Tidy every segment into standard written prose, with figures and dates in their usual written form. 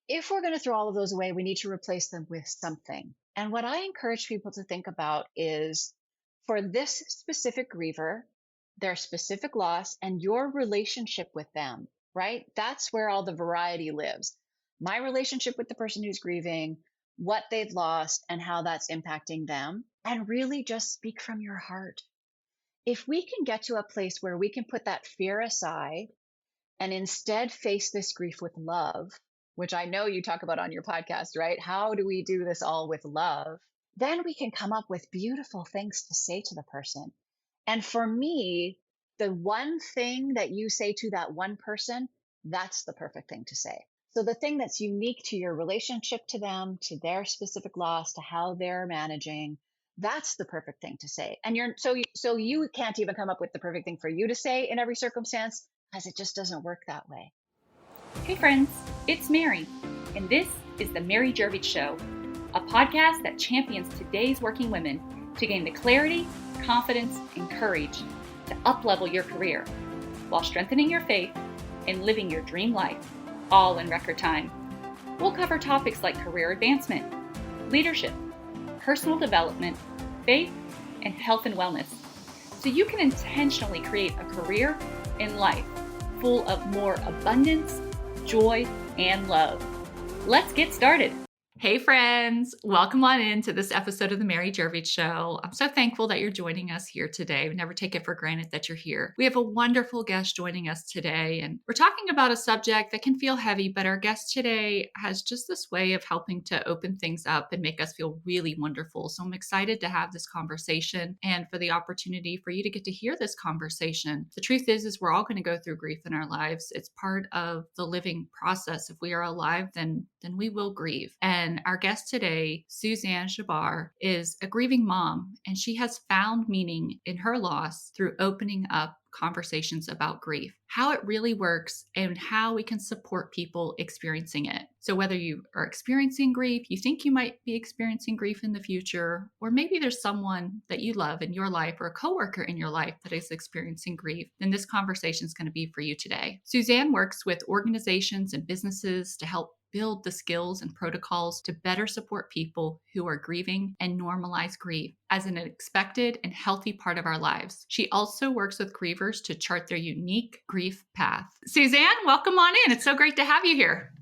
if we're going to throw all of those away, we need to replace them with something. And what I encourage people to think about is for this specific griever, their specific loss, and your relationship with them, right? That's where all the variety lives. My relationship with the person who's grieving, what they've lost, and how that's impacting them. And really just speak from your heart. If we can get to a place where we can put that fear aside and instead face this grief with love, which I know you talk about on your podcast, right? How do we do this all with love? Then we can come up with beautiful things to say to the person. And for me, the one thing that you say to that one person, that's the perfect thing to say. So the thing that's unique to your relationship to them, to their specific loss, to how they're managing, that's the perfect thing to say. And so you can't even come up with the perfect thing for you to say in every circumstance because it just doesn't work that way. Hey friends, it's Mary, and this is the Mary Guirovich Show, a podcast that champions today's working women to gain the clarity, confidence, and courage to up-level your career while strengthening your faith and living your dream life, all in record time. We'll cover topics like career advancement, leadership, personal development, faith, and health and wellness, so you can intentionally create a career and life full of more abundance, joy, and love. Let's get started. Hey friends, welcome on into this episode of the Mary Guirovich Show. I'm so thankful that you're joining us here today. We never take it for granted that you're here. We have a wonderful guest joining us today, and we're talking about a subject that can feel heavy, but our guest today has just this way of helping to open things up and make us feel really wonderful. So I'm excited to have this conversation and for the opportunity for you to get to hear this conversation. The truth is we're all going to go through grief in our lives. It's part of the living process. If we are alive, then we will grieve. And our guest today, Suzanne Jabour, is a grieving mom, and she has found meaning in her loss through opening up conversations about grief, how it really works, and how we can support people experiencing it. So whether you are experiencing grief, you think you might be experiencing grief in the future, or maybe there's someone that you love in your life or a coworker in your life that is experiencing grief, then this conversation is going to be for you today. Suzanne works with organizations and businesses to help build the skills and protocols to better support people who are grieving and normalize grief as an expected and healthy part of our lives. She also works with grievers to chart their unique grief path. Suzanne, welcome on in. It's so great to have you here.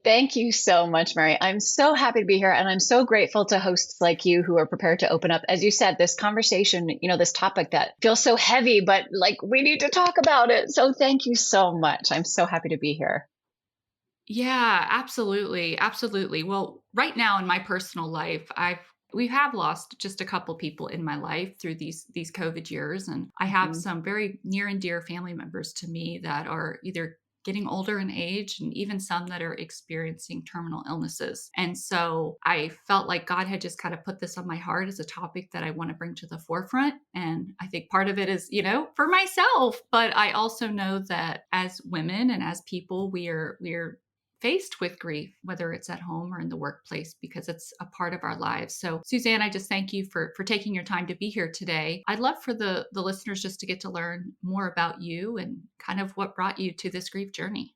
Thank you so much, Mary. I'm so happy to be here. And I'm so grateful to hosts like you who are prepared to open up, as you said, this conversation, this topic that feels so heavy, but like we need to talk about it. So thank you so much. I'm so happy to be here. Yeah, absolutely. Absolutely. Well, right now in my personal life, we have lost just a couple people in my life through these COVID years. And I have some very near and dear family members to me that are either getting older in age and even some that are experiencing terminal illnesses. And so I felt like God had just kind of put this on my heart as a topic that I want to bring to the forefront. And I think part of it is, for myself, but I also know that as women and as people, we're faced with grief, whether it's at home or in the workplace, because it's a part of our lives. So Suzanne, I just thank you for taking your time to be here today. I'd love for the listeners just to get to learn more about you and kind of what brought you to this grief journey.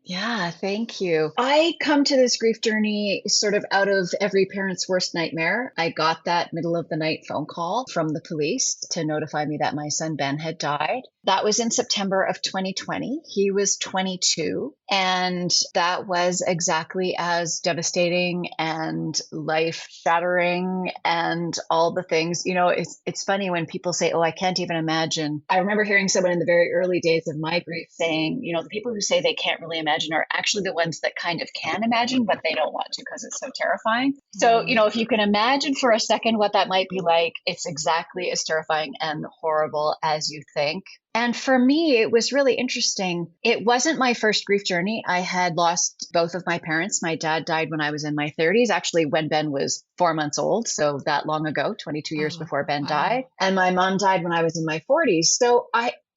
Yeah, thank you. I come to this grief journey sort of out of every parent's worst nightmare. I got that middle of the night phone call from the police to notify me that my son Ben had died. That was in September of 2020. He was 22. And that was exactly as devastating and life shattering and all the things. It's funny when people say, oh, I can't even imagine. I remember hearing someone in the very early days of my grief saying, the people who say they can't really imagine are actually the ones that kind of can imagine, but they don't want to because it's so terrifying. So, if you can imagine for a second what that might be like, it's exactly as terrifying and horrible as you think. And for me, it was really interesting. It wasn't my first grief journey. I had lost both of my parents. My dad died when I was in my 30s, actually when Ben was 4 months old. So that long ago, 22 years before Ben died. And my mom died when I was in my 40s. So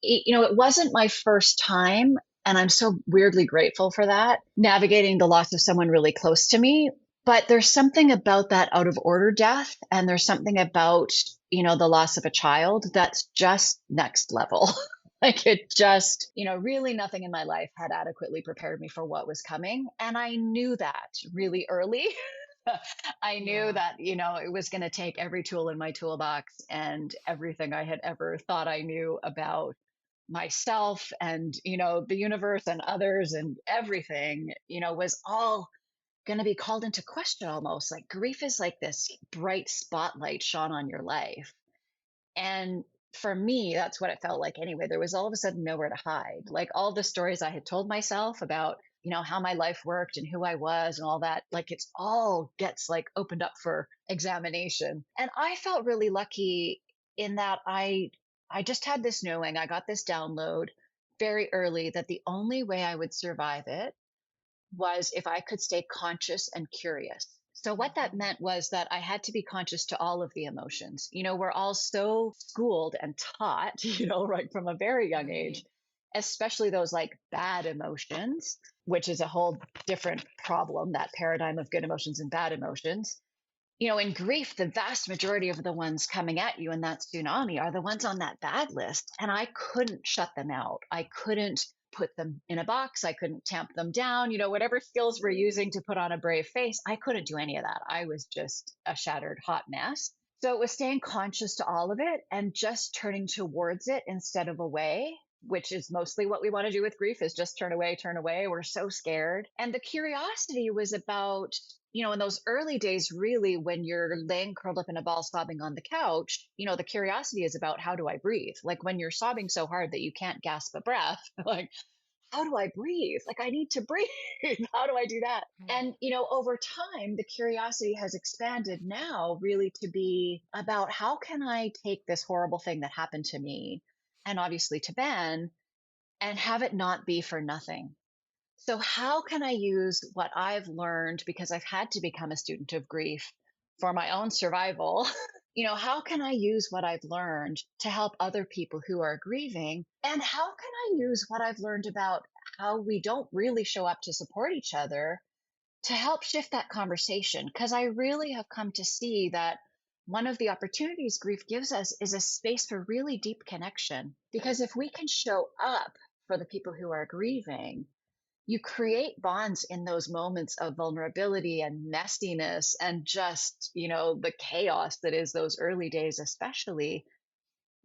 it wasn't my first time. And I'm so weirdly grateful for that, navigating the loss of someone really close to me. But there's something about that out of order death. And there's something about, the loss of a child that's just next level. Like it just, really nothing in my life had adequately prepared me for what was coming. And I knew that really early. I knew Yeah. that, it was going to take every tool in my toolbox and everything I had ever thought I knew about myself and, the universe and others and everything, was all going to be called into question almost. Like grief is like this bright spotlight shone on your life. And for me, that's what it felt like anyway. There was all of a sudden nowhere to hide. Like all the stories I had told myself about, how my life worked and who I was and all that, like it's all gets like opened up for examination. And I felt really lucky in that I just had this knowing, I got this download very early that the only way I would survive it was if I could stay conscious and curious. So, what that Mhm. meant was that I had to be conscious to all of the emotions. We're all so schooled and taught, right from a very young age, Right. especially those like bad emotions, which is a whole different problem, that paradigm of good emotions and bad emotions. In grief, the vast majority of the ones coming at you in that tsunami are the ones on that bad list. And I couldn't shut them out. I couldn't put them in a box. I couldn't tamp them down. Whatever skills we're using to put on a brave face, I couldn't do any of that. I was just a shattered hot mess. So it was staying conscious to all of it and just turning towards it instead of away, which is mostly what we want to do with grief, is just turn away, turn away. We're so scared. And the curiosity was about, in those early days, really, when you're laying curled up in a ball sobbing on the couch, the curiosity is about, how do I breathe? Like when you're sobbing so hard that you can't gasp a breath, like, how do I breathe? Like I need to breathe. How do I do that? Right. And, over time, the curiosity has expanded now really to be about, how can I take this horrible thing that happened to me and obviously to Ben and have it not be for nothing? So, how can I use what I've learned, because I've had to become a student of grief for my own survival? How can I use what I've learned to help other people who are grieving? And how can I use what I've learned about how we don't really show up to support each other to help shift that conversation? Because I really have come to see that one of the opportunities grief gives us is a space for really deep connection. Because if we can show up for the people who are grieving, you create bonds in those moments of vulnerability and messiness and just, the chaos that is those early days, especially,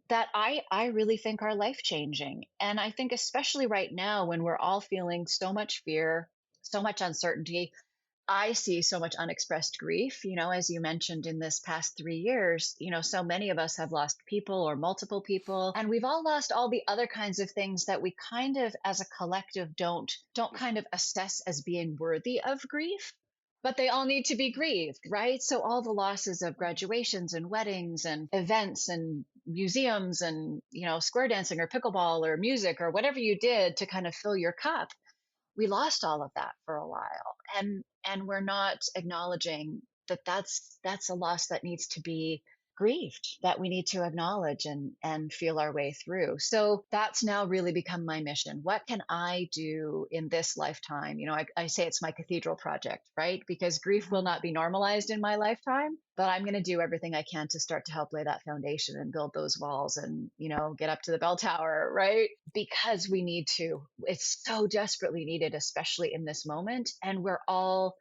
that I really think are life changing. And I think, especially right now, when we're all feeling so much fear, so much uncertainty, I see so much unexpressed grief, as you mentioned, in this past 3 years, so many of us have lost people or multiple people, and we've all lost all the other kinds of things that we kind of as a collective don't kind of assess as being worthy of grief, but they all need to be grieved, right? So all the losses of graduations and weddings and events and museums and, square dancing or pickleball or music or whatever you did to kind of fill your cup, we lost all of that for a while, and we're not acknowledging that that's a loss that needs to be grieved, that we need to acknowledge and feel our way through. So that's now really become my mission. What can I do in this lifetime? I say it's my cathedral project, right? Because grief will Mhm. not be normalized in my lifetime, but I'm going to do everything I can to start to help lay that foundation and build those walls and, get up to the bell tower, right? Because we need to. It's so desperately needed, especially in this moment. And we're all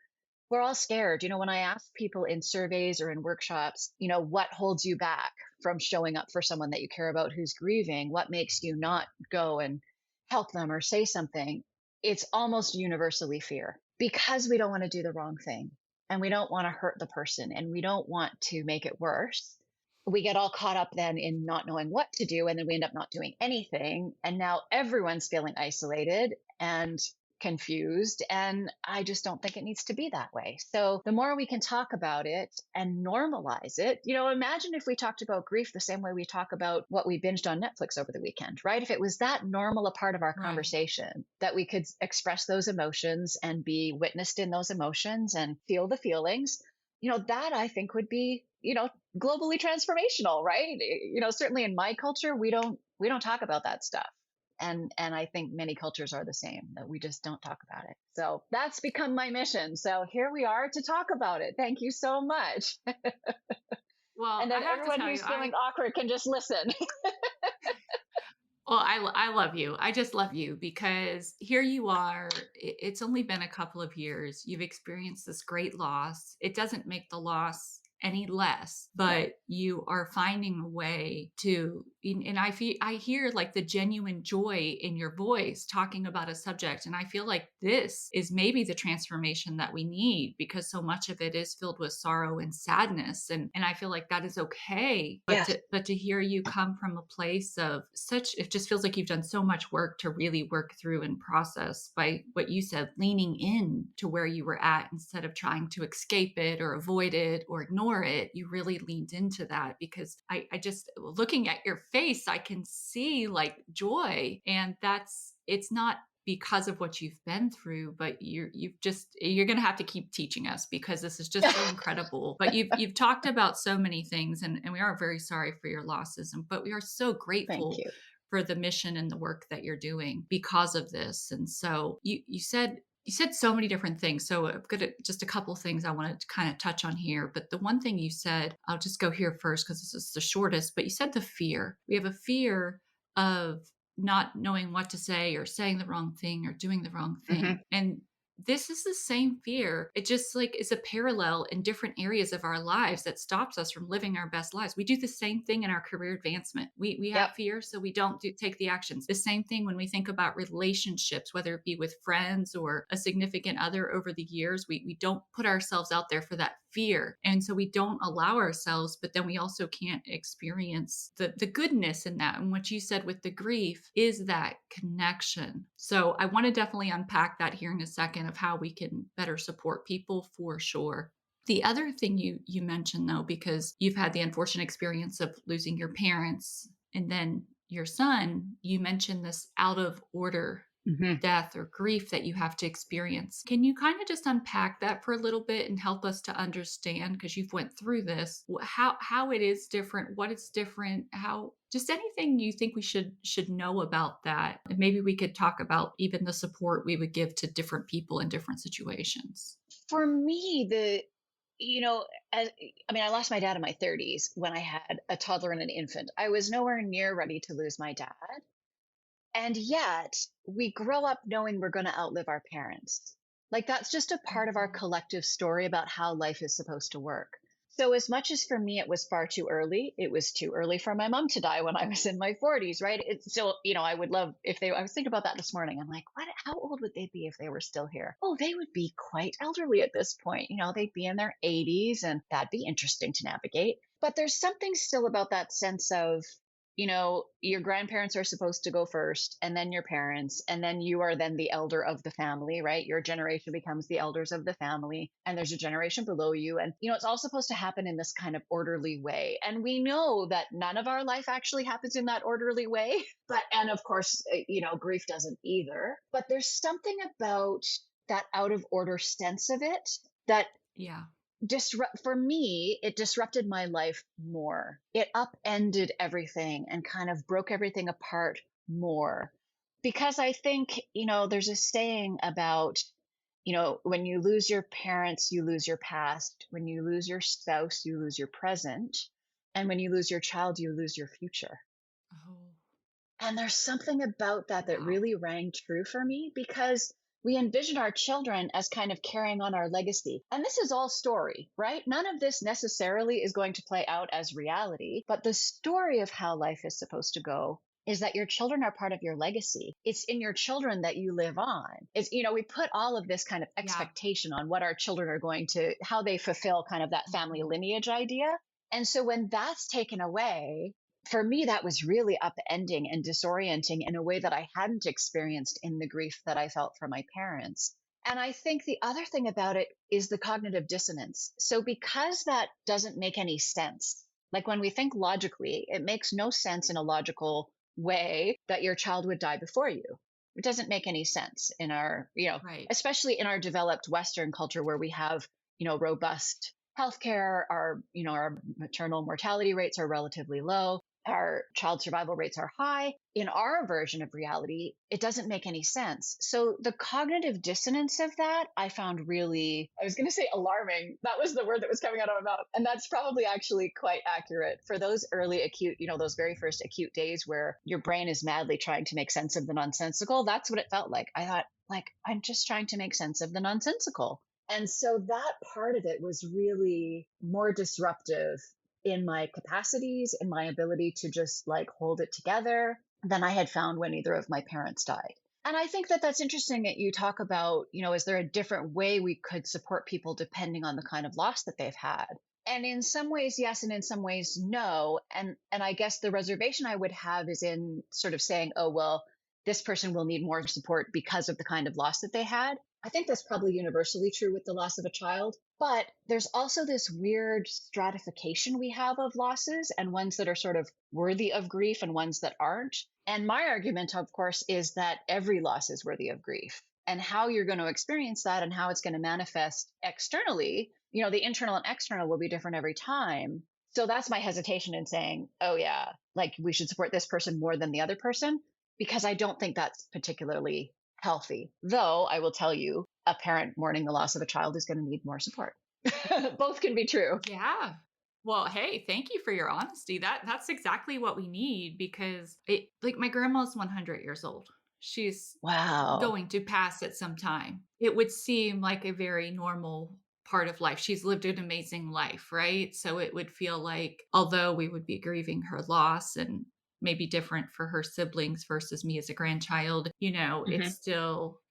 scared. When I ask people in surveys or in workshops, what holds you back from showing up for someone that you care about who's grieving? What makes you not go and help them or say something? It's almost universally fear, because we don't want to do the wrong thing and we don't want to hurt the person and we don't want to make it worse. We get all caught up then in not knowing what to do, and then we end up not doing anything. And now everyone's feeling isolated and confused. And I just don't think it needs to be that way. So the more we can talk about it and normalize it, imagine if we talked about grief the same way we talk about what we binged on Netflix over the weekend, right? If it was that normal a part of our Right. conversation, that we could express those emotions and be witnessed in those emotions and feel the feelings, that I think would be, globally transformational, right? Certainly in my culture, we don't talk about that stuff. And I think many cultures are the same, that we just don't talk about it. So that's become my mission. So here we are to talk about it. Thank you so much. Well, And I then have to everyone tell you, who's feeling awkward can just listen. Well, I love you. I just love you because here you are. It's only been a couple of years. You've experienced this great loss. It doesn't make the loss any less, No. but you are finding a way to, and I hear like the genuine joy in your voice talking about a subject. And I feel like this is maybe the transformation that we need because so much of it is filled with sorrow and sadness. And I feel like that is okay. Yes. But to hear you come from a place of such, it just feels like you've done so much work to really work through and process by what you said, leaning in to where you were at instead of trying to escape it or avoid it or ignore it. You really leaned into that because I just, looking at your face, I can see like joy. And it's not because of what you've been through, but you're going to have to keep teaching us because this is just so incredible. But you've talked about so many things, and we are very sorry for your losses, but we are so Thank grateful you. for the mission and the work that you're doing because of this. And so you said so many different things. So I've got just a couple things I wanted to kind of touch on here. But the one thing you said, I'll just go here first because this is the shortest, but you said the fear. We have a fear of not knowing what to say or saying the wrong thing or doing the wrong Hmm. thing. And this is the same fear. It just like is a parallel in different areas of our lives that stops us from living our best lives. We do the same thing in our career advancement. We have Yep. fear, so we don't take the actions. The same thing when we think about relationships, whether it be with friends or a significant other over the years. We don't put ourselves out there for that fear. And so we don't allow ourselves, but then we also can't experience the goodness in that. And what you said with the grief is that connection. So I want to definitely unpack that here in a second of how we can better support people for sure. The other thing you mentioned though, because you've had the unfortunate experience of losing your parents and then your son, you mentioned this out of order Hmm. death or grief that you have to experience. Can you kind of just unpack that for a little bit and help us to understand, because you've went through this, how it is different, what it's different, how just anything you think we should know about that. And maybe we could talk about even the support we would give to different people in different situations. For me, you know, as, I mean, I lost my dad in my 30s when I had a toddler and an infant. I was nowhere near ready to lose my dad. And yet, we grow up knowing we're going to outlive our parents. Like, that's just a part of our Mhm. collective story about how life is supposed to work. So, as much as for me it was far too early, it was too early for my mom to die when I was in my 40s, right? It's still, I would love if I was thinking about that this morning. I'm like, how old would they be if they were still here? Oh, they would be quite elderly at this point. They'd be in their 80s, and that'd be interesting to navigate. But there's something still about that sense of, your grandparents are supposed to go first, and then your parents, and then you are then the elder of the family, right? Your generation becomes the elders of the family, and there's a generation below you. And, it's all supposed to happen in this kind of orderly way. And we know that none of our life actually happens in that orderly way. And of course, grief doesn't either. But there's something about that out of order sense of it that Yeah. for me, it disrupted my life more. It upended everything and kind of broke everything apart more. Because I think, there's a saying about, when you lose your parents, you lose your past. When you lose your spouse, you lose your present. And when you lose your child, you lose your future. Oh, And there's something about that wow. really rang true for me because we envision our children as kind of carrying on our legacy. And this is all story, right? None of this necessarily is going to play out as reality, but the story of how life is supposed to go is that your children are part of your legacy. It's in your children that you live on. We put all of this kind of Yeah. expectation on what our children are going to, how they fulfill kind of that family Mhm. lineage idea. And so when that's taken away, for me, that was really upending and disorienting in a way that I hadn't experienced in the grief that I felt for my parents. And I think the other thing about it is the cognitive dissonance. So, because that doesn't make any sense, like when we think logically, it makes no sense in a logical way that your child would die before you. It doesn't make any sense in our, Right. especially in our developed Western culture where we have, robust healthcare, our maternal mortality rates are relatively low. our child survival rates are high. In our version of reality, it doesn't make any sense. So the cognitive dissonance of that, I found really, I was going to say alarming. That was the word that was coming out of my mouth. And that's probably actually quite accurate for those early acute, those very first acute days where your brain is madly trying to make sense of the nonsensical. That's what it felt like. I thought, like, I'm just trying to make sense of the nonsensical. And so that part of it was really more disruptive in my capacities, in my ability to just like hold it together than I had found when either of my parents died. And I think that that's interesting that you talk about, is there a different way we could support people depending on the kind of loss that they've had? And in some ways, yes, and in some ways, no. And I guess the reservation I would have is in sort of saying, oh, well, this person will need more support because of the kind of loss that they had. I think that's probably universally true with the loss of a child. But there's also this weird stratification we have of losses and ones that are sort of worthy of grief and ones that aren't. And my argument, of course, is that every loss is worthy of grief. And how you're going to experience that and how it's going to manifest externally, the internal and external will be different every time. So that's my hesitation in saying, oh, yeah, like we should support this person more than the other person, because I don't think that's particularly healthy. Though I will tell you, a parent mourning the loss of a child is going to need more support. Both can be true. Yeah. Well, hey, thank you for your honesty. That's exactly what we need, because like my grandma's 100 years old. She's Wow. going to pass at some time. It would seem like a very normal part of life. She's lived an amazing life, right? So it would feel like, although we would be grieving her loss and maybe different for her siblings versus me as a grandchild, Mm-hmm.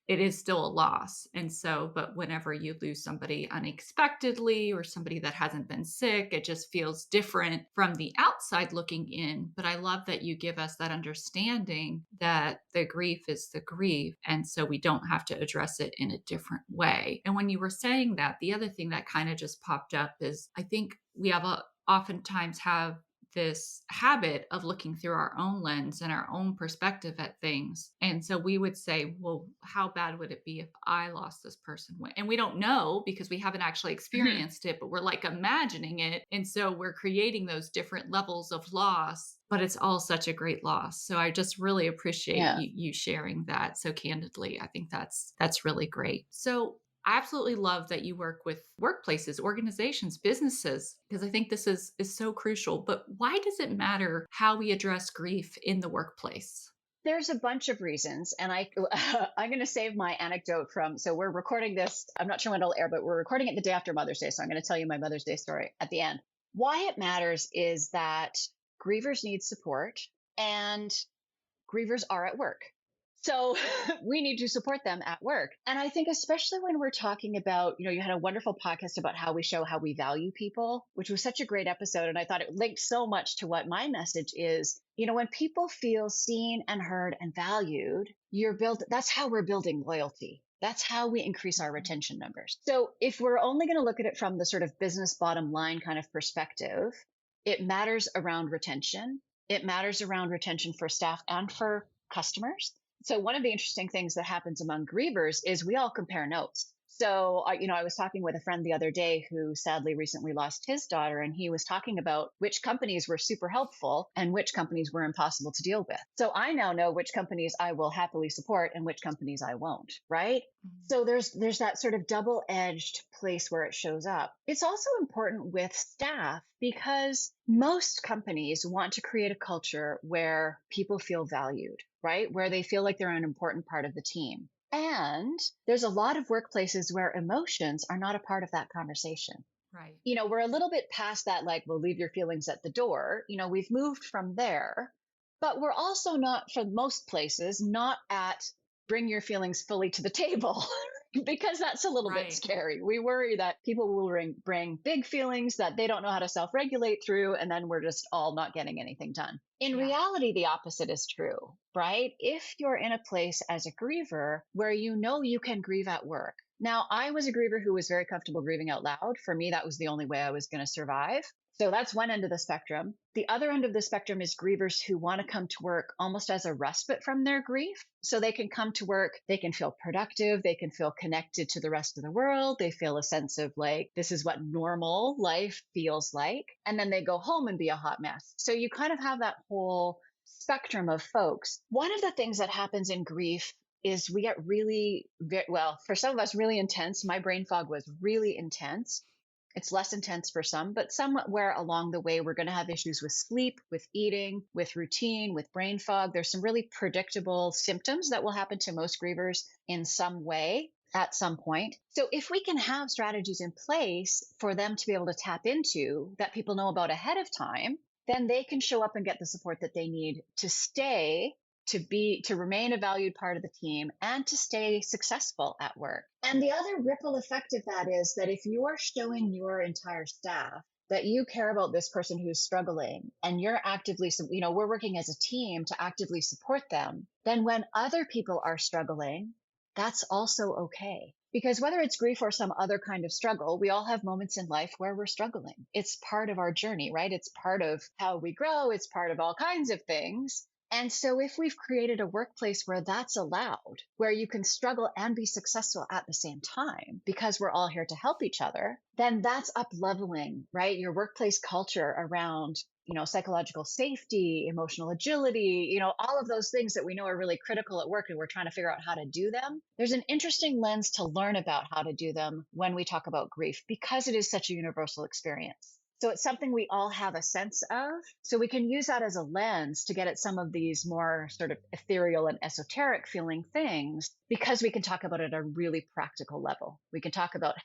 it is still a loss. And so, but whenever you lose somebody unexpectedly or somebody that hasn't been sick, it just feels different from the outside looking in. But I love that you give us that understanding that the grief is the grief. And so we don't have to address it in a different way. And when you were saying that, the other thing that kind of just popped up is I think we oftentimes have this habit of looking through our own lens and our own perspective at things. And so we would say, well, how bad would it be if I lost this person? And we don't know because we haven't actually Mm-hmm. experienced it, but we're like imagining it. And so we're creating those different levels of loss, but it's all such a great loss. So I just really appreciate Yeah. you sharing that so candidly. I think that's really great. So I absolutely love that you work with workplaces, organizations, businesses, because I think this is so crucial. But why does it matter how we address grief in the workplace? There's a bunch of reasons, and I'm going to save my anecdote from. So we're recording this. I'm not sure when it'll air, but we're recording it the day after Mother's Day. So I'm going to tell you my Mother's Day story at the end. Why it matters is that grievers need support, and grievers are at work. So we need to support them at work. And I think, especially when we're talking about, you had a wonderful podcast about how we show how we value people, which was such a great episode. And I thought it linked so much to what my message is. When people feel seen and heard and valued, that's how we're building loyalty. That's how we increase our retention numbers. So if we're only going to look at it from the sort of business bottom line kind of perspective, it matters around retention. It matters around retention for staff and for customers. So one of the interesting things that happens among grievers is we all compare notes. So, I was talking with a friend the other day who sadly recently lost his daughter, and he was talking about which companies were super helpful and which companies were impossible to deal with. So I now know which companies I will happily support and which companies I won't, right? Mhm. So there's that sort of double-edged place where it shows up. It's also important with staff because most companies want to create a culture where people feel valued, right? Where they feel like they're an important part of the team. And there's a lot of workplaces where emotions are not a part of that conversation. Right. We're a little bit past that, like, we'll leave your feelings at the door. We've moved from there, but we're also not, for most places, not at bring your feelings fully to the table. Because that's a little bit Right. scary. We worry that people will bring big feelings that they don't know how to self regulate through, and then we're just all not getting anything done. In Yeah. reality, the opposite is true, right? If you're in a place as a griever where you know you can grieve at work, Now, I was a griever who was very comfortable grieving out loud. For me, that was the only way I was going to survive. So that's one end of the spectrum. The other end of the spectrum is grievers who want to come to work almost as a respite from their grief. So they can come to work, they can feel productive, they can feel connected to the rest of the world. They feel a sense of like, this is what normal life feels like. And then they go home and be a hot mess. So you kind of have that whole spectrum of folks. One of the things that happens in grief is we get really, well, for some of us, really intense. My brain fog was really intense. It's less intense for some, but somewhere along the way, we're going to have issues with sleep, with eating, with routine, with brain fog. There's some really predictable symptoms that will happen to most grievers in some way at some point. So if we can have strategies in place for them to be able to tap into that people know about ahead of time, then they can show up and get the support that they need to stay, to remain a valued part of the team, and to stay successful at work. And the other ripple effect of that is that if you're showing your entire staff that you care about this person who's struggling and you're actively, we're working as a team to actively support them, then when other people are struggling, that's also okay. Because whether it's grief or some other kind of struggle, we all have moments in life where we're struggling. It's part of our journey, right? It's part of how we grow. It's part of all kinds of things. And so if we've created a workplace where that's allowed, where you can struggle and be successful at the same time, because we're all here to help each other, then that's up leveling, right? Your workplace culture around, psychological safety, emotional agility, all of those things that we know are really critical at work and we're trying to figure out how to do them. There's an interesting lens to learn about how to do them when we talk about grief, because it is such a universal experience. So it's something we all have a sense of. So we can use that as a lens to get at some of these more sort of ethereal and esoteric feeling things, because we can talk about it at a really practical level. We can talk about,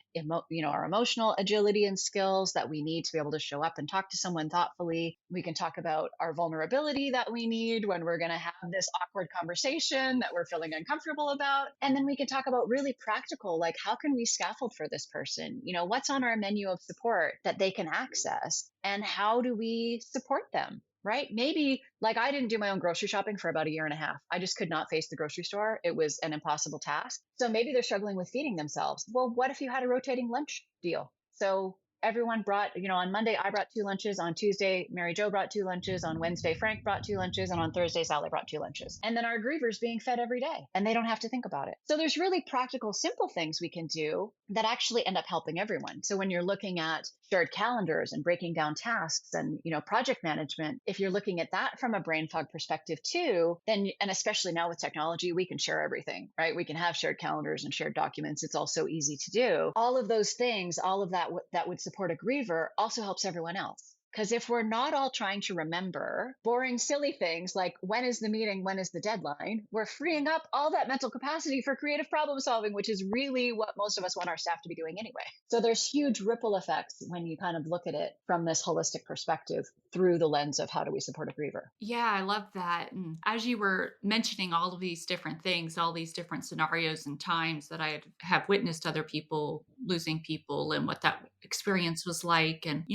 our emotional agility and skills that we need to be able to show up and talk to someone thoughtfully. We can talk about our vulnerability that we need when we're going to have this awkward conversation that we're feeling uncomfortable about. And then we can talk about really practical, like how can we scaffold for this person? What's on our menu of support that they can access, and how do we support them? Right? Maybe like I didn't do my own grocery shopping for about a year and a half. I just could not face the grocery store. It was an impossible task. So maybe they're struggling with feeding themselves. Well, what if you had a rotating lunch deal? So everyone brought, on Monday, I brought 2 lunches. On Tuesday, Mary Jo brought 2 lunches. On Wednesday, Frank brought 2 lunches. And on Thursday, Sally brought 2 lunches. And then our grievers being fed every day, and they don't have to think about it. So there's really practical, simple things we can do that actually end up helping everyone. So when you're looking at shared calendars and breaking down tasks and, project management, if you're looking at that from a brain fog perspective too, then, and especially now with technology, we can share everything, right? We can have shared calendars and shared documents. It's all so easy to do. All of those things, all of that, that would support a griever also helps everyone else. Because if we're not all trying to remember boring, silly things like when is the meeting, when is the deadline, we're freeing up all that mental capacity for creative problem solving, which is really what most of us want our staff to be doing anyway. So there's huge ripple effects when you kind of look at it from this holistic perspective through the lens of how do we support a griever. Yeah, I love that. And as you were mentioning all of these different things, all these different scenarios and times that I have witnessed other people losing people and what that experience was like. And,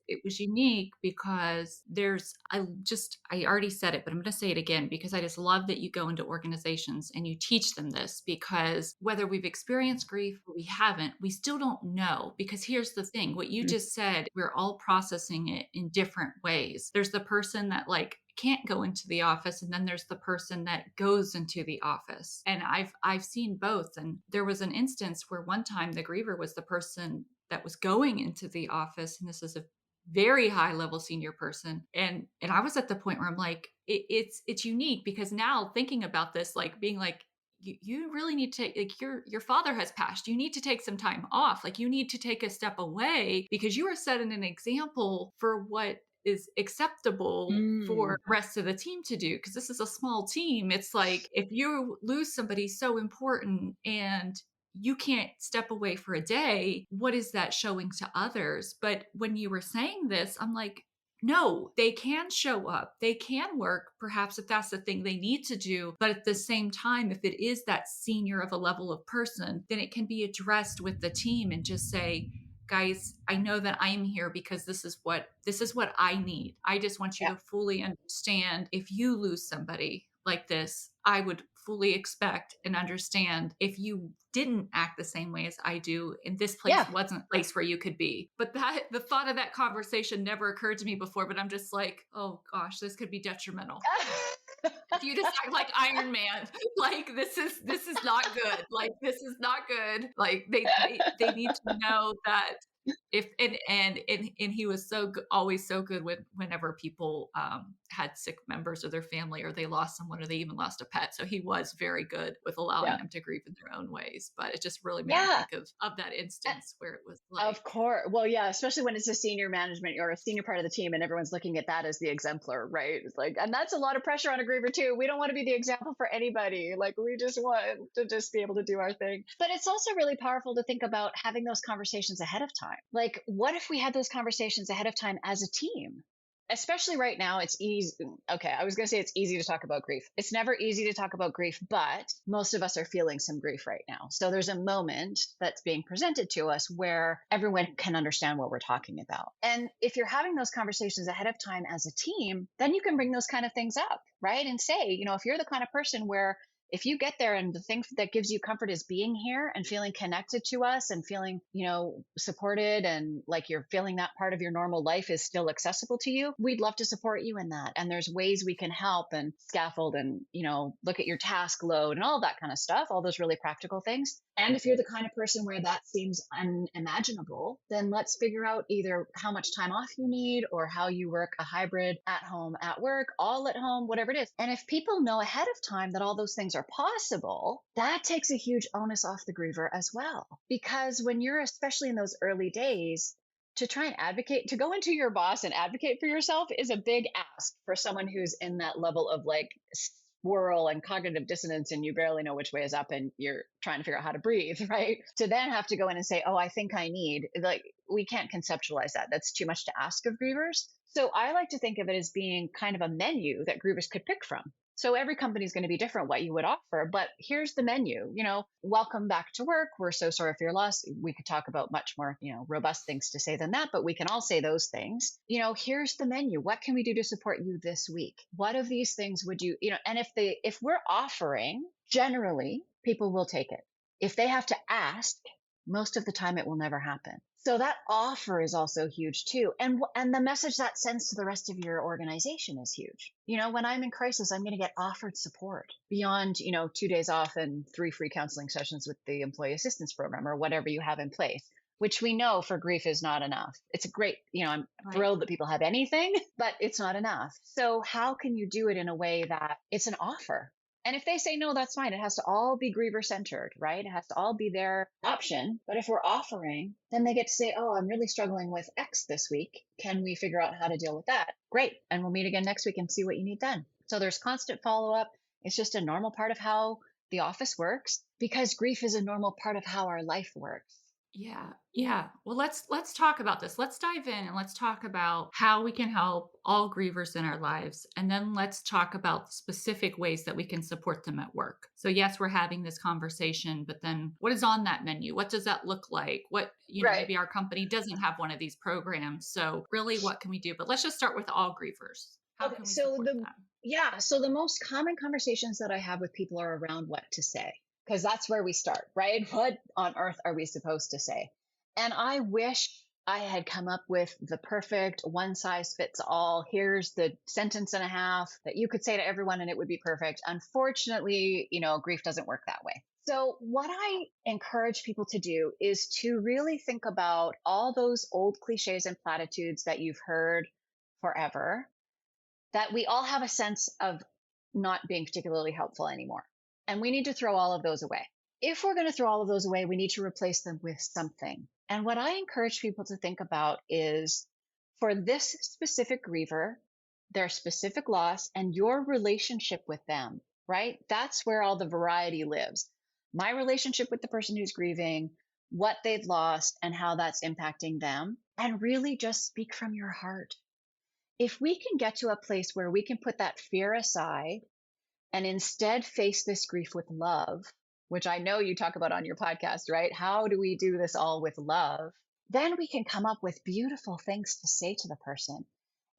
it was unique because I already said it, but I'm going to say it again because I just love that you go into organizations and you teach them this, because whether we've experienced grief or we haven't, we still don't know. Because here's the thing, what you just said, we're all processing it in different ways. There's the person that can't go into the office, and then there's the person that goes into the office. And I've seen both. And there was an instance where one time the griever was the person that was going into the office, and this is a very high level senior person. And I was at the point where I'm like, it's unique, because now thinking about this, being like, you really need to your father has passed. You need to take some time off. You need to take a step away, because you are setting an example for what is acceptable for the rest of the team to do. Because this is a small team. It's like if you lose somebody so important and you can't step away for a day, what is that showing to others? But when you were saying this, I'm like, no, they can show up. They can work, perhaps if that's the thing they need to do. But at the same time, if it is that senior of a level of person, then it can be addressed with the team and just say, guys, I know that I'm here because this is what I need. I just want you to fully understand if you lose somebody, like this, I would fully expect and understand if you didn't act the same way as I do, and this place Yeah. wasn't a place where you could be. But that the thought of that conversation never occurred to me before, but I'm just like, oh gosh, this could be detrimental. If you just act like Iron Man, like this is not good. Like this is not good. Like they need to know that if and he was always so good whenever people had sick members of their family or they lost someone or they even lost a pet. So he was very good with allowing Yeah. them to grieve in their own ways. But it just really made me Yeah. think of that instance where it was like, Of course. Well, yeah, especially when it's a senior management or a senior part of the team and everyone's looking at that as the exemplar, right? It's like, and that's a lot of pressure on a griever too. We don't want to be the example for anybody. Like we just want to just be able to do our thing. But it's also really powerful to think about having those conversations ahead of time. Like, what if we had those conversations ahead of time as a team? Especially right now, it's easy. Okay, I was going to say it's easy to talk about grief. It's never easy to talk about grief, but most of us are feeling some grief right now. So there's a moment that's being presented to us where everyone can understand what we're talking about. And if you're having those conversations ahead of time as a team, then you can bring those kind of things up, right? And say, if you're the kind of person where if you get there and the thing that gives you comfort is being here and feeling connected to us and feeling, supported and like you're feeling that part of your normal life is still accessible to you, we'd love to support you in that. And there's ways we can help and scaffold and, look at your task load and all that kind of stuff, all those really practical things. And if you're the kind of person where that seems unimaginable, then let's figure out either how much time off you need or how you work a hybrid at home, at work, all at home, whatever it is. And if people know ahead of time that all those things are possible, that takes a huge onus off the griever as well. Because when you're, especially in those early days, to try and advocate, to go into your boss and advocate for yourself is a big ask for someone who's in that level of like swirl and cognitive dissonance and you barely know which way is up and you're trying to figure out how to breathe, right? To then have to go in and say, oh, I think I need, like, we can't conceptualize that. That's too much to ask of grievers. So I like to think of it as being kind of a menu that grievers could pick from. So every company is going to be different what you would offer, but here's the menu, welcome back to work. We're so sorry for your loss. We could talk about much more, robust things to say than that, but we can all say those things. Here's the menu. What can we do to support you this week? What of these things would you, and if we're offering, generally people will take it. If they have to ask, most of the time it will never happen. So that offer is also huge too. And the message that sends to the rest of your organization is huge. When I'm in crisis, I'm going to get offered support beyond, 2 days off and 3 free counseling sessions with the employee assistance program or whatever you have in place, which we know for grief is not enough. It's a great, I'm thrilled that people have anything, but it's not enough. So how can you do it in a way that it's an offer? And if they say no, that's fine. It has to all be griever centered, right? It has to all be their option. But if we're offering, then they get to say, oh, I'm really struggling with X this week. Can we figure out how to deal with that? Great. And we'll meet again next week and see what you need then. So there's constant follow up. It's just a normal part of how the office works because grief is a normal part of how our life works. Yeah. Yeah. Well, let's talk about this. Let's dive in and let's talk about how we can help all grievers in our lives. And then let's talk about specific ways that we can support them at work. So yes, we're having this conversation, but then what is on that menu? What does that look like? What, Right. maybe our company doesn't have one of these programs. So really what can we do? But let's just start with all grievers. How can we support them? Yeah. So the most common conversations that I have with people are around what to say. Because that's where we start, right? What on earth are we supposed to say? And I wish I had come up with the perfect one size fits all. Here's the sentence and a half that you could say to everyone and it would be perfect. Unfortunately, grief doesn't work that way. So what I encourage people to do is to really think about all those old cliches and platitudes that you've heard forever, that we all have a sense of not being particularly helpful anymore. And we need to throw all of those away. If we're going to throw all of those away, we need to replace them with something. And what I encourage people to think about is for this specific griever, their specific loss and your relationship with them, right? That's where all the variety lives. My relationship with the person who's grieving, what they've lost and how that's impacting them, and really just speak from your heart. If we can get to a place where we can put that fear aside and instead face this grief with love, which I know you talk about on your podcast, right? How do we do this all with love? Then we can come up with beautiful things to say to the person.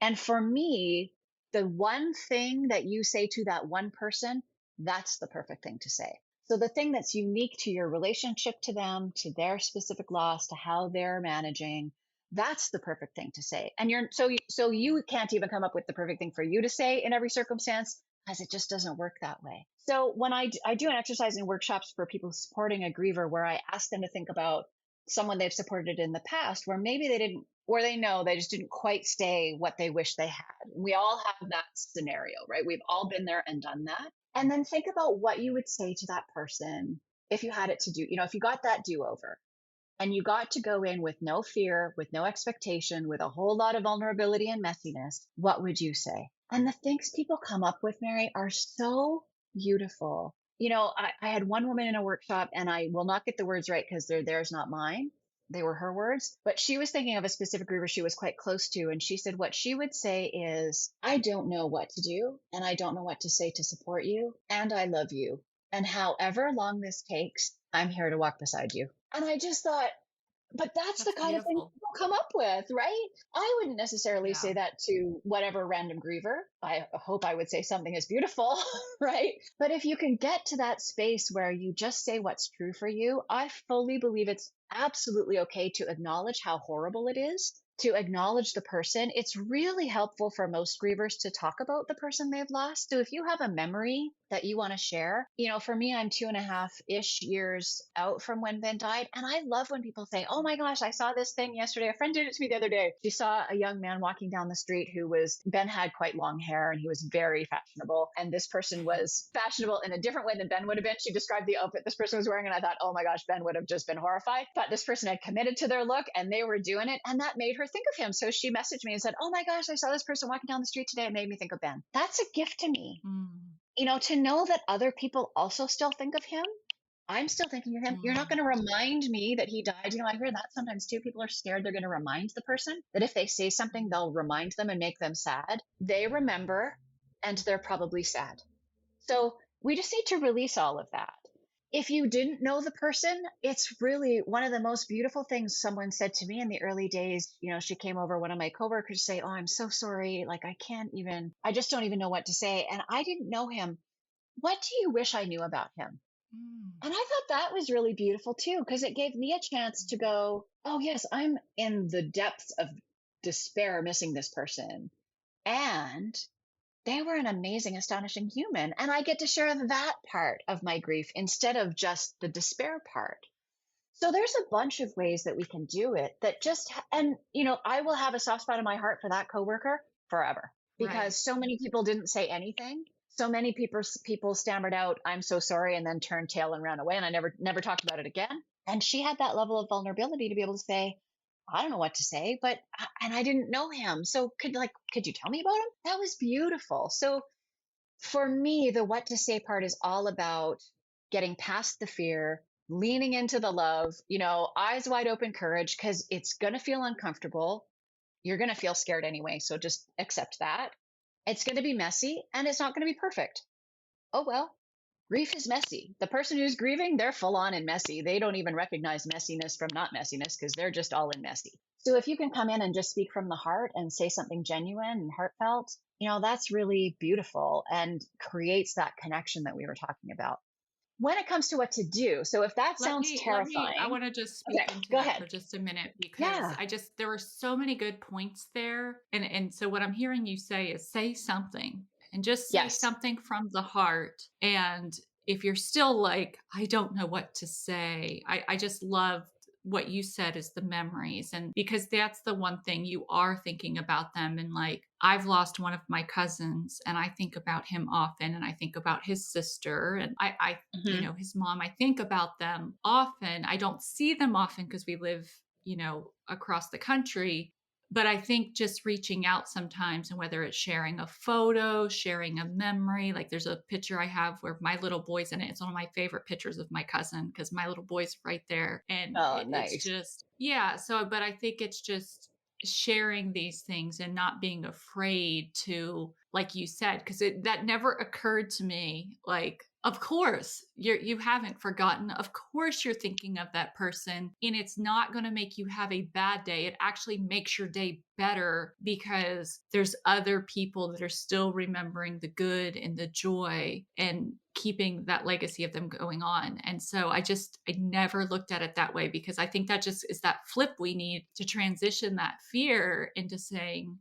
And for me, the one thing that you say to that one person, that's the perfect thing to say. So the thing that's unique to your relationship to them, to their specific loss, to how they're managing, that's the perfect thing to say. And so you can't even come up with the perfect thing for you to say in every circumstance, because it just doesn't work that way. So when I do an exercise in workshops for people supporting a griever, where I ask them to think about someone they've supported in the past, where maybe they didn't, or they know they just didn't quite say what they wish they had. We all have that scenario, right? We've all been there and done that. And then think about what you would say to that person if you had it to do, if you got that do-over and you got to go in with no fear, with no expectation, with a whole lot of vulnerability and messiness, what would you say? And the things people come up with, Mary, are so beautiful. I had one woman in a workshop, and I will not get the words right because they're theirs, not mine. They were her words, but she was thinking of a specific griever she was quite close to. And she said, what she would say is, I don't know what to do, and I don't know what to say to support you, and I love you. And however long this takes, I'm here to walk beside you. And I just thought, but that's the That's kind of thing beautiful. people come up with, right? I wouldn't necessarily Yeah. say that to whatever random griever. I hope I would say something as beautiful, right? But if you can get to that space where you just say what's true for you, I fully believe it's absolutely okay to acknowledge how horrible it is, to acknowledge the person. It's really helpful for most grievers to talk about the person they've lost. So if you have a memory that you want to share, for me, I'm 2.5-ish years out from when Ben died. And I love when people say, oh my gosh, I saw this thing yesterday. A friend did it to me the other day. She saw a young man walking down the street Ben had quite long hair and he was very fashionable. And this person was fashionable in a different way than Ben would have been. She described the outfit this person was wearing. And I thought, oh my gosh, Ben would have just been horrified. But this person had committed to their look and they were doing it. And that made her think of him. So she messaged me and said, oh my gosh, I saw this person walking down the street today. It made me think of Ben. That's a gift to me. To know that other people also still think of him. I'm still thinking of him. You're not going to remind me that he died. I hear that sometimes too. People are scared they're going to remind the person that if they say something, they'll remind them and make them sad. They remember and they're probably sad. So we just need to release all of that. If you didn't know the person, it's really one of the most beautiful things someone said to me in the early days. She came over, one of my coworkers, to say, oh, I'm so sorry. Like, I just don't even know what to say. And I didn't know him. What do you wish I knew about him? And I thought that was really beautiful too, because it gave me a chance to go, oh yes, I'm in the depths of despair missing this person. And they were an amazing, astonishing human. And I get to share that part of my grief instead of just the despair part. So there's a bunch of ways that we can do it and I will have a soft spot in my heart for that coworker forever, because so many people didn't say anything. So many people stammered out, I'm so sorry, and then turned tail and ran away. And I never talked about it again. And she had that level of vulnerability to be able to say, I don't know what to say, and I didn't know him. So could you tell me about him? That was beautiful. So for me, the what to say part is all about getting past the fear, leaning into the love, eyes wide open courage, because it's going to feel uncomfortable. You're going to feel scared anyway. So just accept that. It's going to be messy and it's not going to be perfect. Oh, well, grief is messy. The person who's grieving, they're full on and messy. They don't even recognize messiness from not messiness because they're just all in messy. So if you can come in and just speak from the heart and say something genuine and heartfelt, that's really beautiful and creates that connection that we were talking about. When it comes to what to do, so if that sounds terrifying, I want to just speak okay, into go that ahead. for just a minute, because Yeah. there were so many good points there. And so what I'm hearing you say is say something, and just say Yes. something from the heart. And if you're still like, I don't know what to say, I just love what you said is the memories. And because that's the one thing you are thinking about them. And like, I've lost one of my cousins and I think about him often, and I think about his sister and his mom. I think about them often. I don't see them often because we live, across the country. But I think just reaching out sometimes, and whether it's sharing a photo, sharing a memory, like there's a picture I have where my little boy's in it. It's one of my favorite pictures of my cousin because my little boy's right there. And Oh, it's nice. just, yeah. So, but I think it's just sharing these things and not being afraid to, like you said, because that never occurred to me. Like, Of course, you haven't forgotten. Of course, you're thinking of that person, and it's not going to make you have a bad day. It actually makes your day better because there's other people that are still remembering the good and the joy and keeping that legacy of them going on. And so I never looked at it that way, because I think that just is that flip we need to transition that fear into saying,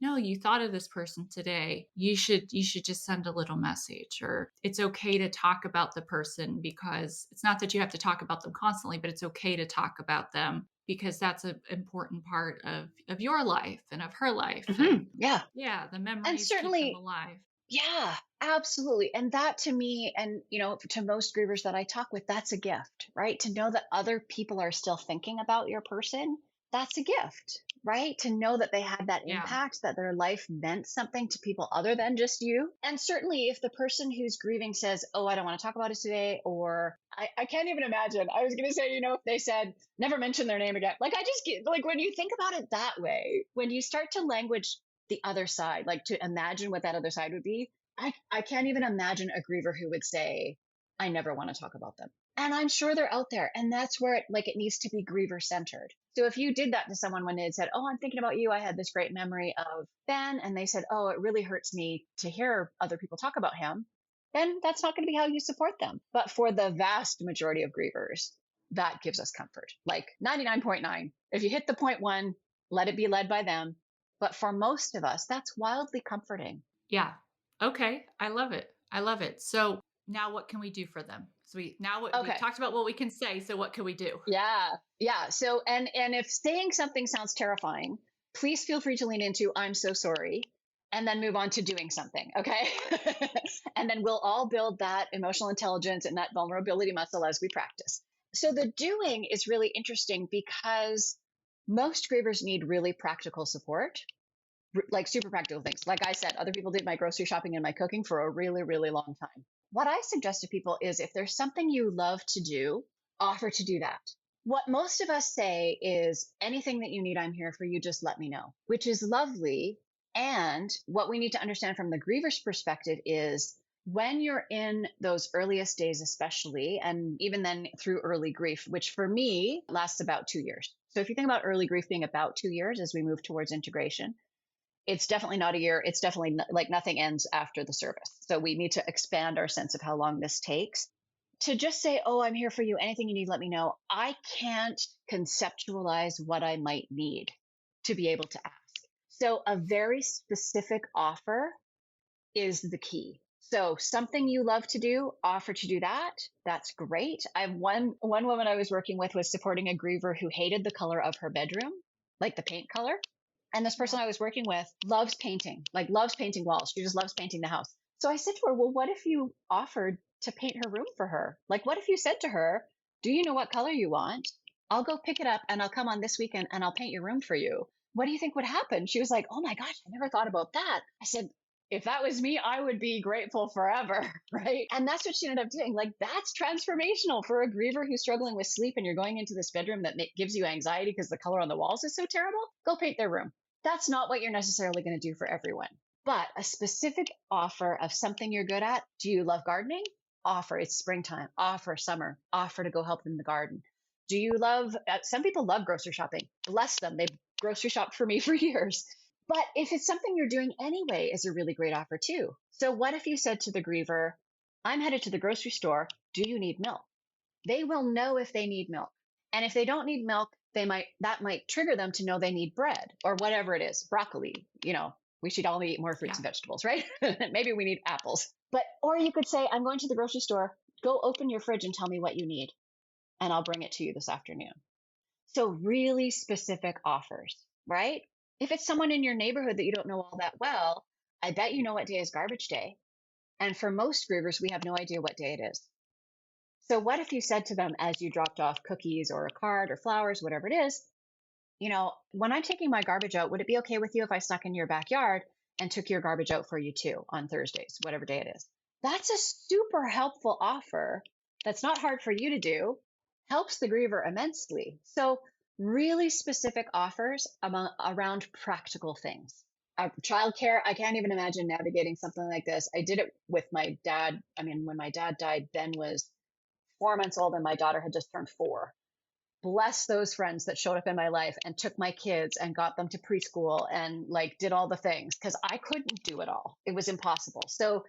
no, you thought of this person today. You should just send a little message. Or it's okay to talk about the person, because it's not that you have to talk about them constantly, but it's okay to talk about them because that's an important part of your life and of her life. And Yeah. yeah, the And memories keep them certainly, alive. yeah, absolutely. And that to me, and to most grievers that I talk with, that's a gift, right? To know that other people are still thinking about your person, that's a gift, right? To know that they had that Yeah. impact, that their life meant something to people other than just you. And certainly if the person who's grieving says, oh, I don't want to talk about it today, or I can't even imagine. I was going to say, if they said, never mention their name again. Like, I just get, like, when you think about it that way, when you start to language the other side, like to imagine what that other side would be, I can't even imagine a griever who would say, I never want to talk about them. And I'm sure they're out there. And that's where it needs to be griever centered. So if you did that to someone when they had said, oh, I'm thinking about you, I had this great memory of Ben, and they said, oh, it really hurts me to hear other people talk about him, then that's not going to be how you support them. But for the vast majority of grievers, that gives us comfort. Like 99.9. If you hit the 0.1, let it be led by them. But for most of us, that's wildly comforting. Yeah. Okay. I love it. I love it. So now what can we do for them? So we've Okay. talked about what we can say. So what can we do? Yeah. Yeah. So, and if saying something sounds terrifying, please feel free to lean into, I'm so sorry, and then move on to doing something. Okay. And then we'll all build that emotional intelligence and that vulnerability muscle as we practice. So the doing is really interesting because most grievers need really practical support, like super practical things. Like I said, other people did my grocery shopping and my cooking for a really, really long time. What I suggest to people is if there's something you love to do, offer to do that. What most of us say is anything that you need, I'm here for you, just let me know, which is lovely. And what we need to understand from the griever's perspective is when you're in those earliest days, especially, and even then through early grief, which for me lasts about 2 years. So if you think about early grief being about 2 years as we move towards integration, it's definitely not a year. It's definitely like nothing ends after the service. So we need to expand our sense of how long this takes. To just say, oh, I'm here for you. Anything you need, let me know. I can't conceptualize what I might need to be able to ask. So a very specific offer is the key. So something you love to do, offer to do that. That's great. I have one woman I was working with was supporting a griever who hated the color of her bedroom, like the paint color. And this person I was working with loves painting, like loves painting walls. She just loves painting the house. So I said to her, well, what if you offered to paint her room for her? Like, what if you said to her, do you know what color you want? I'll go pick it up and I'll come on this weekend and I'll paint your room for you. What do you think would happen? She was like, oh my gosh, I never thought about that. I said, if that was me, I would be grateful forever. Right. And that's what she ended up doing. Like, that's transformational for a griever who's struggling with sleep and you're going into this bedroom that gives you anxiety because the color on the walls is so terrible. Go paint their room. That's not what you're necessarily going to do for everyone, but a specific offer of something you're good at. Do you love gardening? Offer. It's springtime. Offer summer. Offer to go help in the garden. Do you love, some people love grocery shopping. Bless them. They've grocery shopped for me for years. But if it's something you're doing anyway, is a really great offer too. So what if you said to the griever, I'm headed to the grocery store. Do you need milk? They will know if they need milk. And if they don't need milk, that might trigger them to know they need bread or whatever it is, broccoli. We should all eat more fruits Yeah. and vegetables, right? Maybe we need apples. Or you could say, I'm going to the grocery store. Go open your fridge and tell me what you need, and I'll bring it to you this afternoon. So really specific offers, right? If it's someone in your neighborhood that you don't know all that well, I bet you know what day is garbage day. And for most grievers, we have no idea what day it is. So what if you said to them as you dropped off cookies or a card or flowers, whatever it is, when I'm taking my garbage out, would it be okay with you if I snuck in your backyard and took your garbage out for you too on Thursdays, whatever day it is? That's a super helpful offer. That's not hard for you to do, helps the griever immensely. So really specific offers around practical things. Childcare, I can't even imagine navigating something like this. I did it with my dad. I mean, when my dad died, Ben was 4 months old and my daughter had just turned 4. Bless those friends that showed up in my life and took my kids and got them to preschool and like did all the things because I couldn't do it all. It was impossible. So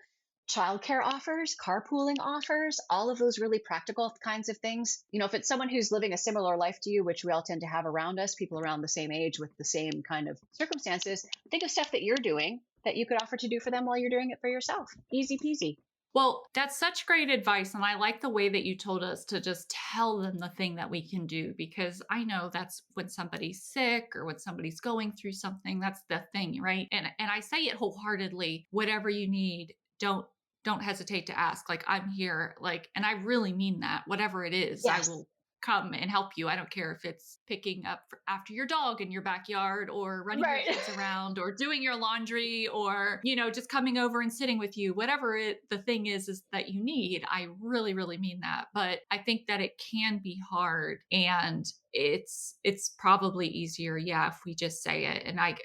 childcare offers, carpooling offers, all of those really practical kinds of things. If it's someone who's living a similar life to you, which we all tend to have around us, people around the same age with the same kind of circumstances, think of stuff that you're doing that you could offer to do for them while you're doing it for yourself. Easy peasy. Well, that's such great advice. And I like the way that you told us to just tell them the thing that we can do, because I know that's when somebody's sick or when somebody's going through something, that's the thing, right? And I say it wholeheartedly, whatever you need, don't hesitate to ask. Like, I'm here, like, and I really mean that. Whatever it is, Yes. I will come and help you. I don't care if it's picking up after your dog in your backyard or running Right. your kids around or doing your laundry or, just coming over and sitting with you, whatever the thing is that you need. I really, really mean that. But I think that it can be hard, and it's probably easier, if we just say it. And I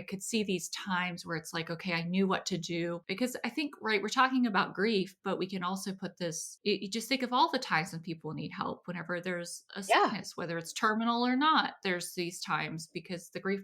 could see these times where it's like, okay, I knew what to do, because I think, right, we're talking about grief, but we can also put this, you just think of all the times when people need help, whenever there's a Yeah. sickness, whether it's terminal or not, there's these times, because the grief